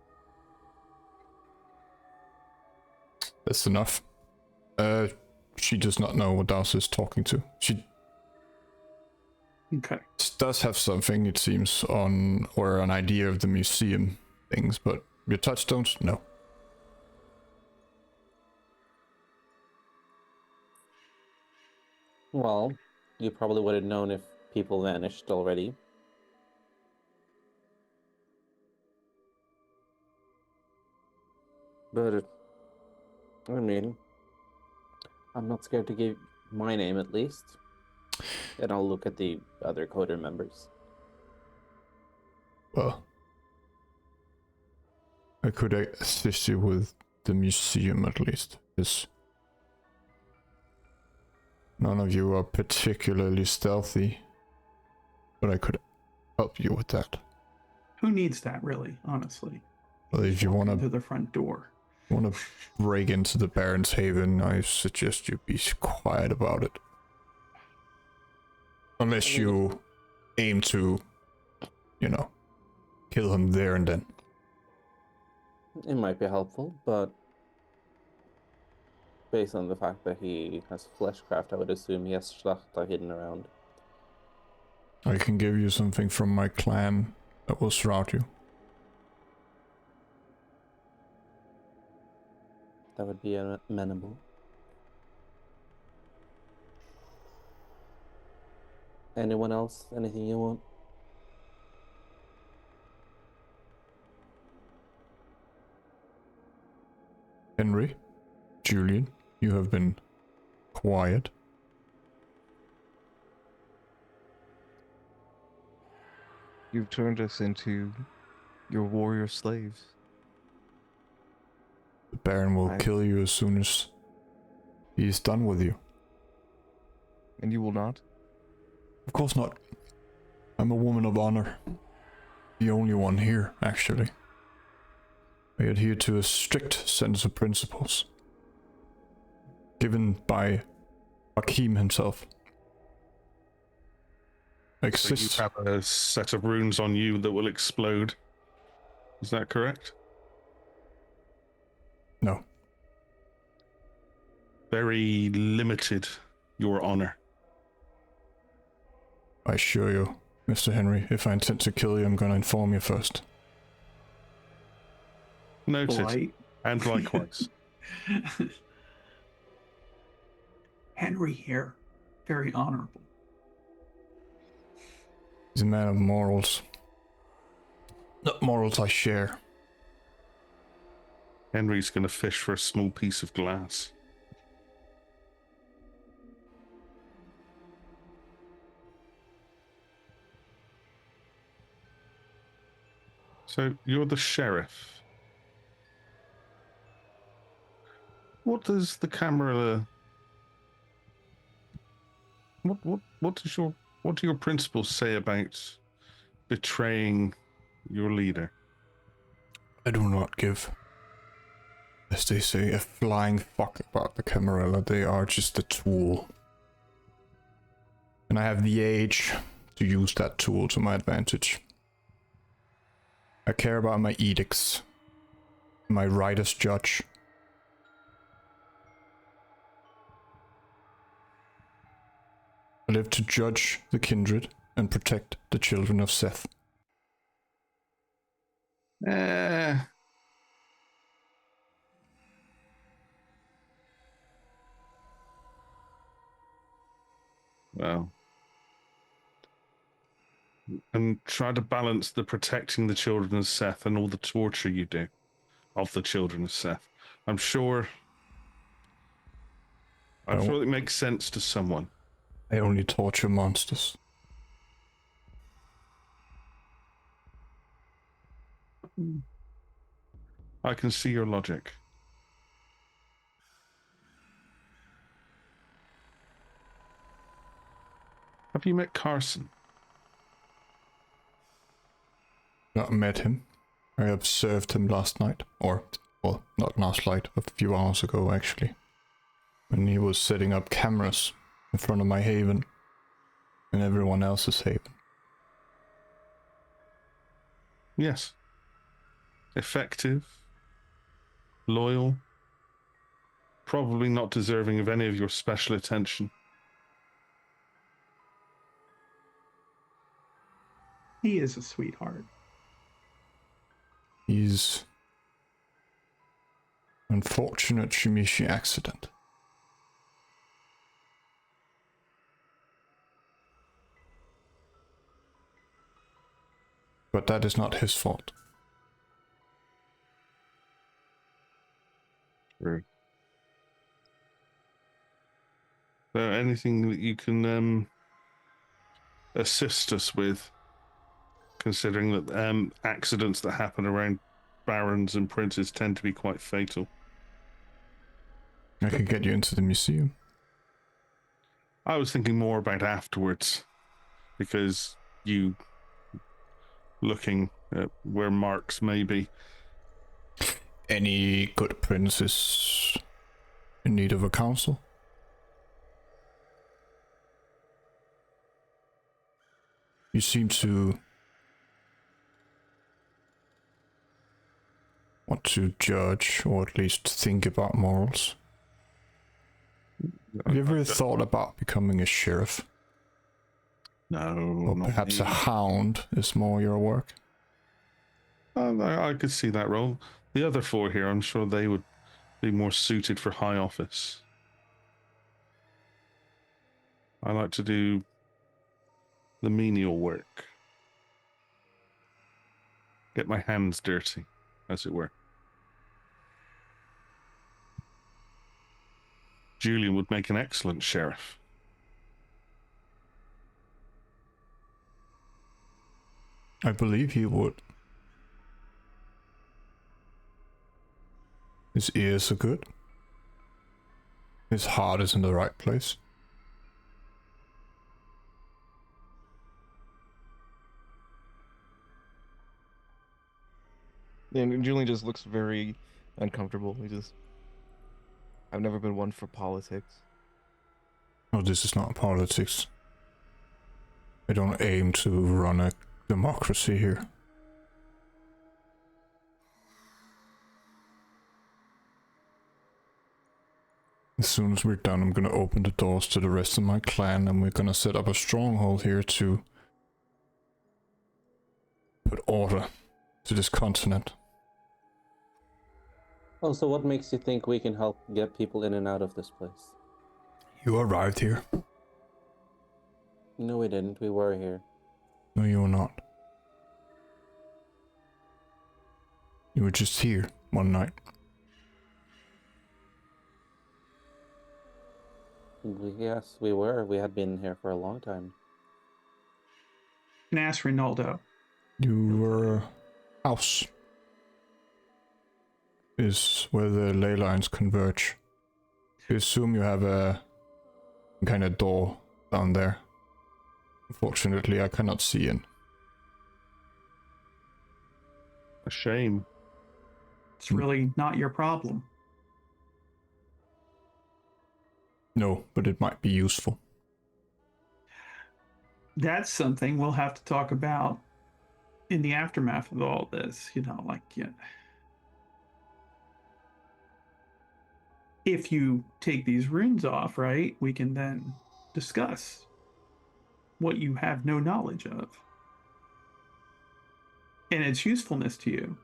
That's enough. She does not know what Dowser is talking to. She Okay. does have something, it seems, on, or an idea of the museum things, but your touchstones, no. Well, you probably would have known if people vanished already. But, I mean, I'm not scared to give my name at least. And I'll look at the other coder members. Well, I could assist you with the museum at least, because none of you are particularly stealthy, but I could help you with that. Who needs that really, honestly? Well, if you Walk want into to the front door. break into the Baron's Haven, I suggest you be quiet about it. Unless you aim to, kill him there and then. It might be helpful, but based on the fact that he has fleshcraft, I would assume he has Schlachta hidden around. I can give you something from my clan that will shroud you. That would be amenable. Anyone else? Anything you want? Henry, Julian, you have been quiet. You've turned us into your warrior slaves. The Baron will kill you as soon as he is done with you. And you will not? Of course not. I'm a woman of honor. The only one here, actually. I adhere to a strict sense of principles. Given by Hakim himself. So you have a set of runes on you that will explode. Is that correct? No. Very limited, your honor. I assure you, Mr. Henry, if I intend to kill you, I'm gonna inform you first. Noted. Polite. And likewise. Henry here, very honorable. He's a man of morals. Not morals I share. Henry's going to fish for a small piece of glass. So you're the sheriff. What does the camera? What do your principles say about betraying your leader? I do not give, as they say, a flying fuck about the Camarilla. They are just a tool. And I have the age to use that tool to my advantage. I care about my edicts, my right as judge. I live to judge the kindred and protect the children of Seth. Well, and try to balance the protecting the children of Seth and all the torture you do of the children of Seth. I'm sure it makes sense to someone. I only torture monsters. I can see your logic. Have you met Carson? Not met him. I observed him last night. Or, well, not last night, a few hours ago actually. When he was setting up cameras in front of my haven. And everyone else's haven. Yes. Effective. Loyal. Probably not deserving of any of your special attention. He is a sweetheart. He's unfortunate Shimishi accident. But that is not his fault. True. Anything that you can assist us with, considering that accidents that happen around barons and princes tend to be quite fatal? I could get you into the museum. I was thinking more about afterwards, because you looking at where marks may be. Any good prince is in need of a counsel. You seem to want to judge, or at least think about morals. Have you ever thought about becoming a sheriff? No, Or not perhaps me. a hound is more your work? I could see that role. The other four here, I'm sure they would be more suited for high office. I like to do the menial work. Get my hands dirty, as it were. Julian would make an excellent sheriff. I believe he would. His ears are good. His heart is in the right place. And Julian just looks very uncomfortable. I've never been one for politics. Oh, this is not politics. I don't aim to run a democracy here. As soon as we're done, I'm gonna open the doors to the rest of my clan, and we're gonna set up a stronghold here to put order to this continent. Oh, so what makes you think we can help get people in and out of this place? You arrived here. No, we didn't. We were here. No, you were not. You were just here one night. Yes, we were. We had been here for a long time. And ask Ronaldo. Your house is where the ley lines converge. I assume you have a kind of door down there. Unfortunately, I cannot see in. A shame. It's really not your problem. No, but it might be useful. That's something we'll have to talk about in the aftermath of all this. If you take these runes off, right, we can then discuss what you have no knowledge of and its usefulness to you.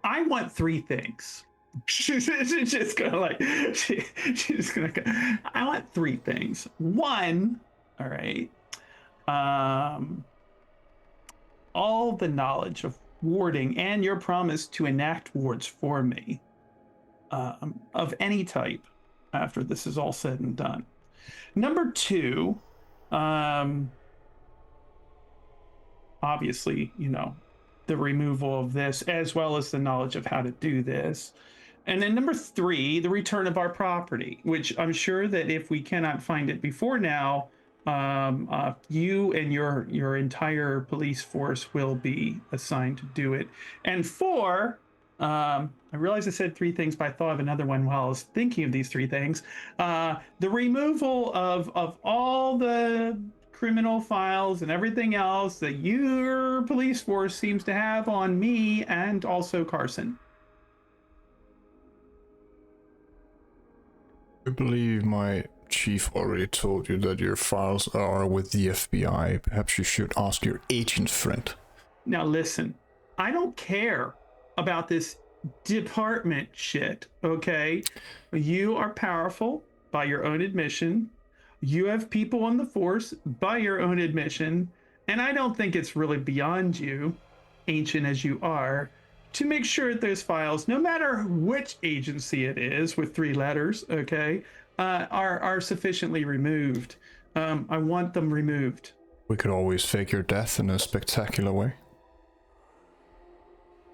I want three things. She's just gonna like she's gonna go, I want three things. One, all right, all the knowledge of warding and your promise to enact wards for me, of any type after this is all said and done. Number two, obviously, the removal of this, as well as the knowledge of how to do this. And then number three, the return of our property, which I'm sure that if we cannot find it before now, you and your entire police force will be assigned to do it. And four, I realize I said three things, but I thought of another one while I was thinking of these three things. The removal of all the criminal files and everything else that your police force seems to have on me and also Carson. I believe my chief already told you that your files are with the FBI. Perhaps you should ask your agent friend. Now listen, I don't care about this department shit, okay? You are powerful by your own admission. You have people on the force by your own admission, and I don't think it's really beyond you, ancient as you are, to make sure that those files, no matter which agency it is with three letters, okay, are sufficiently removed. I want them removed. We could always fake your death in a spectacular way.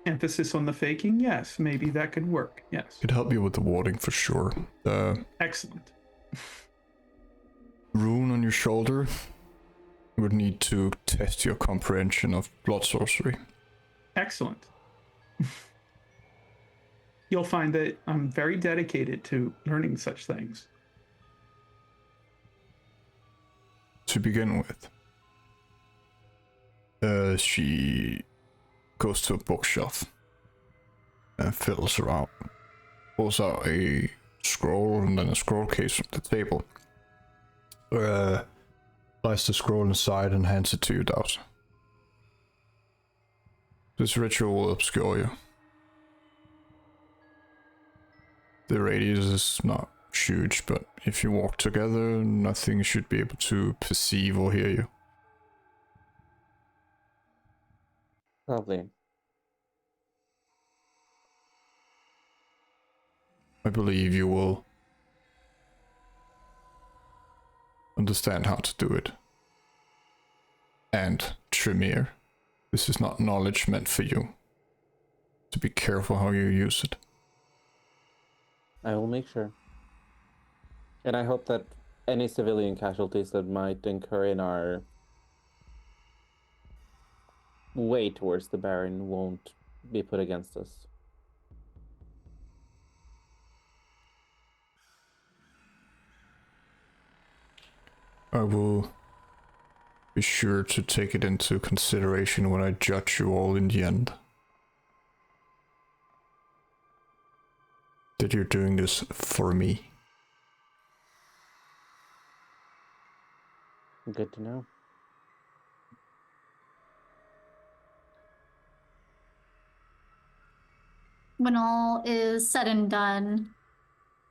Emphasis on the faking, yes, maybe that could work, yes. Could help you with the warding for sure. Excellent. Rune on your shoulder would need to test your comprehension of blood sorcery. Excellent. You'll find that I'm very dedicated to learning such things. To begin with, she goes to a bookshelf and fills her out, pulls out a scroll and then a scroll case from the table. Slides the scroll inside and hands it to you, Dowser. This ritual will obscure you. The radius is not huge, but if you walk together, nothing should be able to perceive or hear you. Lovely. I believe you will understand how to do it. And Tremere, this is not knowledge meant for you. To be careful how you use it. I will make sure. And I hope that any civilian casualties that might incur in our way towards the Baron won't be put against us. I will be sure to take it into consideration when I judge you all in the end. That you're doing this for me. Good to know. When all is said and done,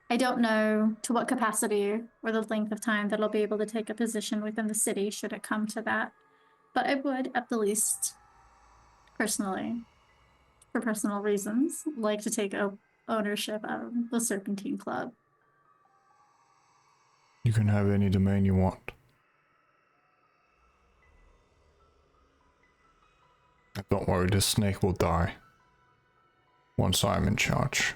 I don't know to what capacity or the length of time that I'll be able to take a position within the city should it come to that. But I would, at the least, personally, for personal reasons, like to take ownership of the Serpentine Club. You can have any domain you want. Don't worry, this snake will die once I'm in charge.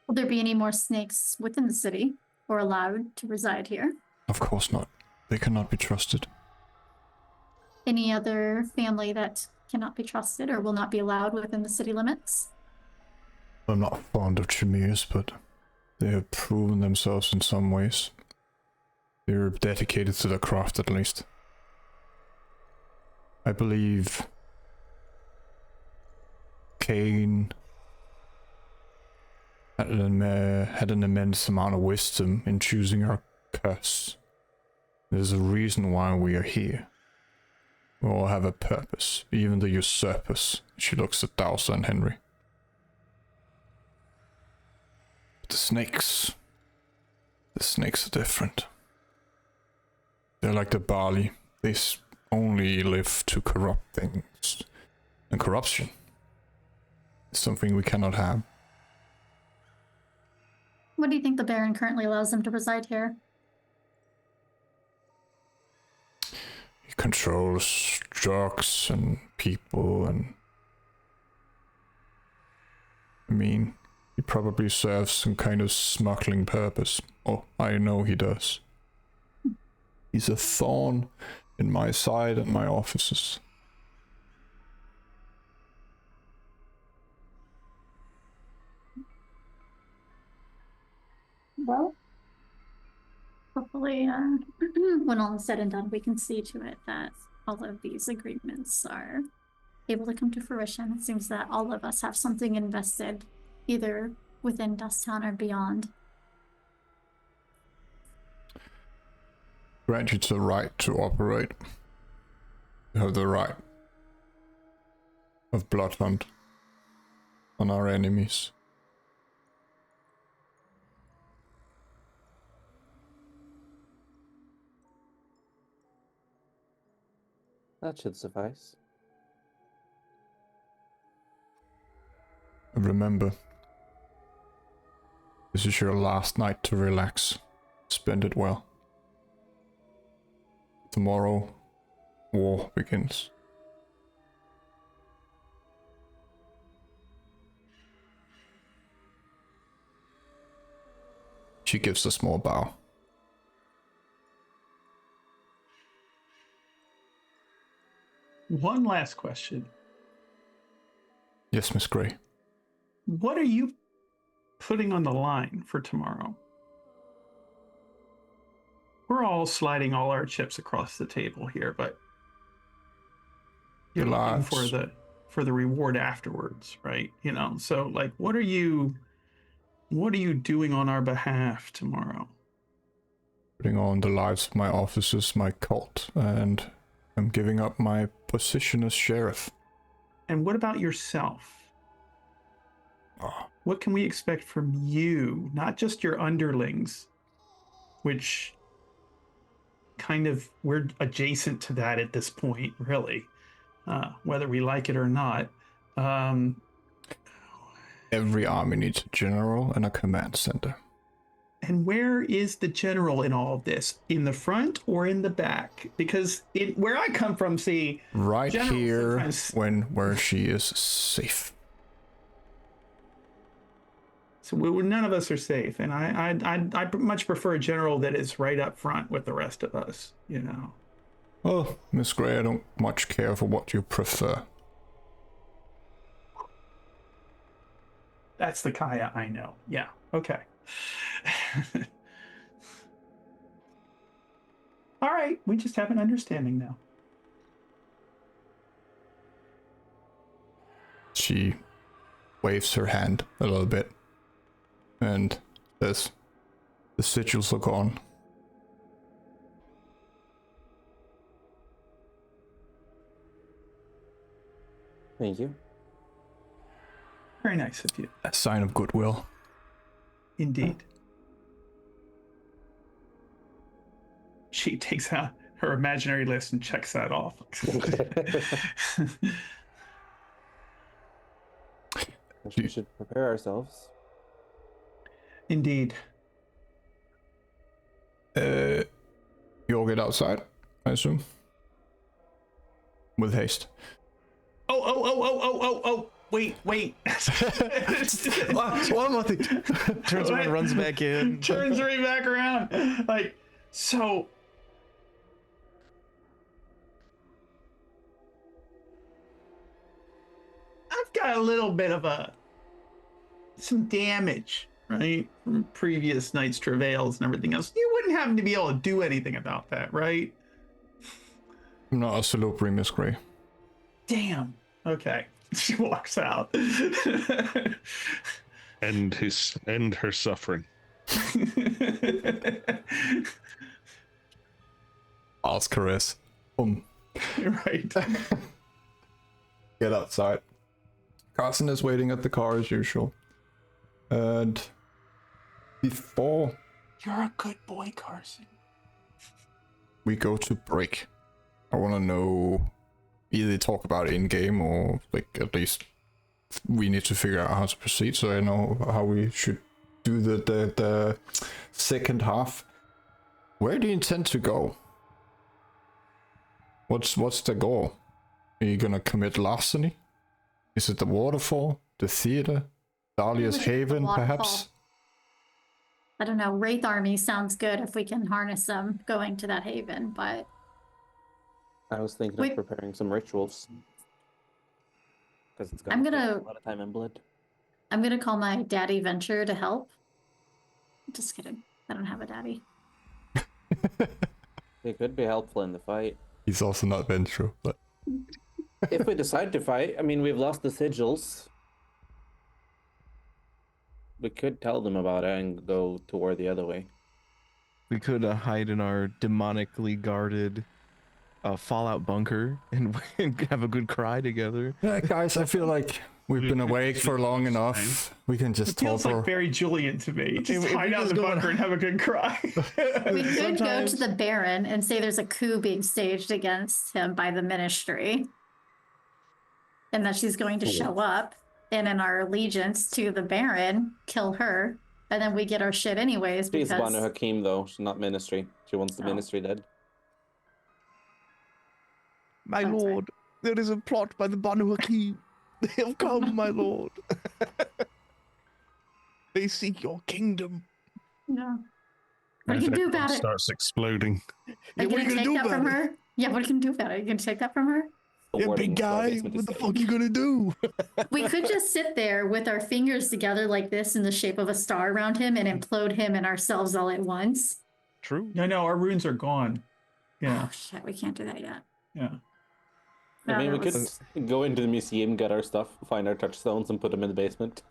Will there be any more snakes within the city or allowed to reside here? Of course not. They cannot be trusted. Any other family that cannot be trusted or will not be allowed within the city limits? I'm not fond of Tremeres, but they have proven themselves in some ways. They're dedicated to the craft at least. I believe Cain had an immense amount of wisdom in choosing our curse. There's a reason why we are here. We all have a purpose, even the usurpers. She looks at Dowser and Henry. The snakes are different. They're like the barley. They only live to corrupt things. And corruption is something we cannot have. What do you think the Baron currently allows them to reside here? He controls drugs and people, and I mean, he probably serves some kind of smuggling purpose. Oh, I know he does. He's a thorn in my side and my offices. Well, hopefully, when all is said and done, we can see to it that all of these agreements are able to come to fruition. It seems that all of us have something invested, either within Dusktown or beyond. Grant you the right to operate. You have the right of bloodhunt on our enemies. That should suffice. And remember, this is your last night to relax. Spend it well. Tomorrow, war begins. She gives a small bow. One last question. Yes, Miss Grey. What are you putting on the line for tomorrow? We're all sliding all our chips across the table here, but you're looking for the reward afterwards, right? You know, so like what are you doing on our behalf tomorrow? Putting on the lives of my officers, my cult, and I'm giving up my position as sheriff. And what about yourself? Oh. What can we expect from you? Not just your underlings, which kind of we're adjacent to that at this point, really, whether we like it or not. Every army needs a general and a command center. And where is the general in all of this? In the front or in the back? Because where I come from, see, right here, sometimes... where she is safe. So none of us are safe, and I much prefer a general that is right up front with the rest of us. You know. Well, Miss Grey, I don't much care for what you prefer. That's the Cahya I know. Yeah. Okay. All right. We just have an understanding now. She waves her hand a little bit and says, "The sigils are gone." Thank you. Very nice of you. A sign of goodwill. Indeed. She takes out her imaginary list and checks that off. We should prepare ourselves. Indeed. You all get outside, I assume? With haste. Oh. Wait. One more thing. Turns around, runs back in. Turns right back around. Like, so. I've got a little bit of some damage, right? From previous night's travails and everything else. You wouldn't happen to be able to do anything about that, right? I'm not a salupri, Miss Grey. Damn. Okay. She walks out. End her suffering. Ask caress. Right. Get outside. Carson is waiting at the car as usual. And before You're a good boy, Carson. we go to break, I want to know, either talk about it in game or like at least we need to figure out how to proceed, so I know how we should do the second half. Where do you intend to go? What's the goal? Are you gonna commit larceny? Is it the waterfall, the theater, Dahlia's Maybe the Haven, waterfall. perhaps? I don't know. Wraith Army sounds good if we can harness them going to that haven, but I was thinking Wait. of preparing some rituals. Because it's I'm gonna gonna- take a lot of time and blood. I'm gonna call my daddy Venture to help. Just kidding. I don't have a daddy. They could be helpful in the fight. He's also not vengeful, but If we decide to fight, I mean, we've lost the sigils. We could tell them about it and go toward the other way. We could hide in our demonically guarded Fallout bunker and have a good cry together. yeah, guys, I feel like we've been awake for long enough. We can just It feels talk. like very Julian to me. Just If we hide out in just the go- bunker and have a good cry. We could go Sometimes- to the Baron and say there's a coup being staged against him by the Ministry, and that she's going to show up, and in our allegiance to the Baron, kill her, and then we get our shit anyways She's because Banu Hakim, though. She's not Ministry. She wants the Oh. Ministry dead. My That's right. lord, there is a plot by the Banu Hakim. They have come, my lord. They seek your kingdom. no. What are you gonna do about it? Starts exploding. Are Yeah, you what are gonna you gonna take do that from about it? her? Yeah, what are you gonna do about it? Are you gonna take that from her? Yeah, Awarding big guy, basement what the is fuck you gonna do? We could just sit there with our fingers together like this in the shape of a star around him and implode him and ourselves all at once. True. No, our runes are gone. Yeah, Oh shit, we can't do that yet. yeah. I mean, that we could go into the museum, get our stuff, find our touchstones, and put them in the basement.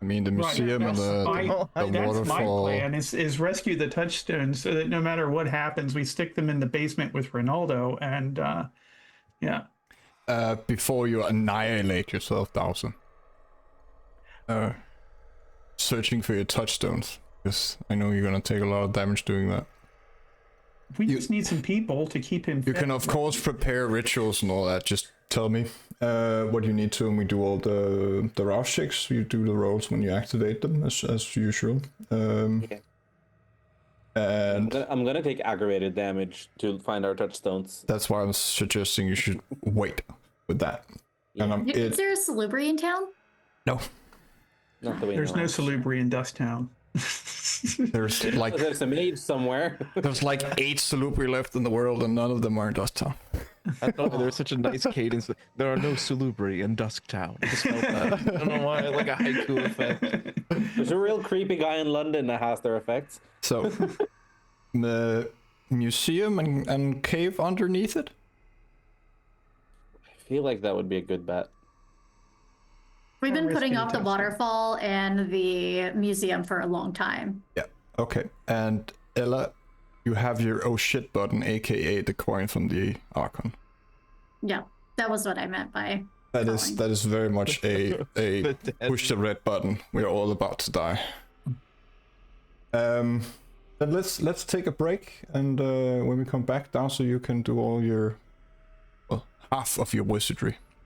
I mean, the Right, museum and that's the That's my waterfall. plan is rescue the touchstones so that no matter what happens, we stick them in the basement with Ronaldo and yeah. Before you annihilate yourself, Dawson. Searching for your touchstones, because I know you're gonna take a lot of damage doing that. We just need some people to keep him. You can of course prepare rituals and all that. Just tell me what you need to, and we do all the Rouse checks. You do the rolls when you activate them, as usual. Yeah. And I'm gonna take aggravated damage to find our touchstones. that's why I'm suggesting you should wait with that. Yeah. And Is there a salubri in town? no, Not the way There's no salubri in Dusktown. there's like There's a mage somewhere. there's like 8 salubri left in the world, and none of them are in Dusktown. I don't know, there's such a nice cadence. There are no salubri in Dusktown. I just felt that. I don't know why, like a haiku effect. There's a real creepy guy in London that has their effects. So the museum and cave underneath it. I feel like that would be a good bet. We've been Risk putting it off the touchstone. waterfall and the museum for a long time. Yeah. Okay. And Ella, you have your oh shit button, aka the coin from the Archon. Yeah, that was what I meant by That is very much a The dead- push the red button. We're all about to die. Then let's take a break, and when we come back down, so you can do all your half of your wizardry.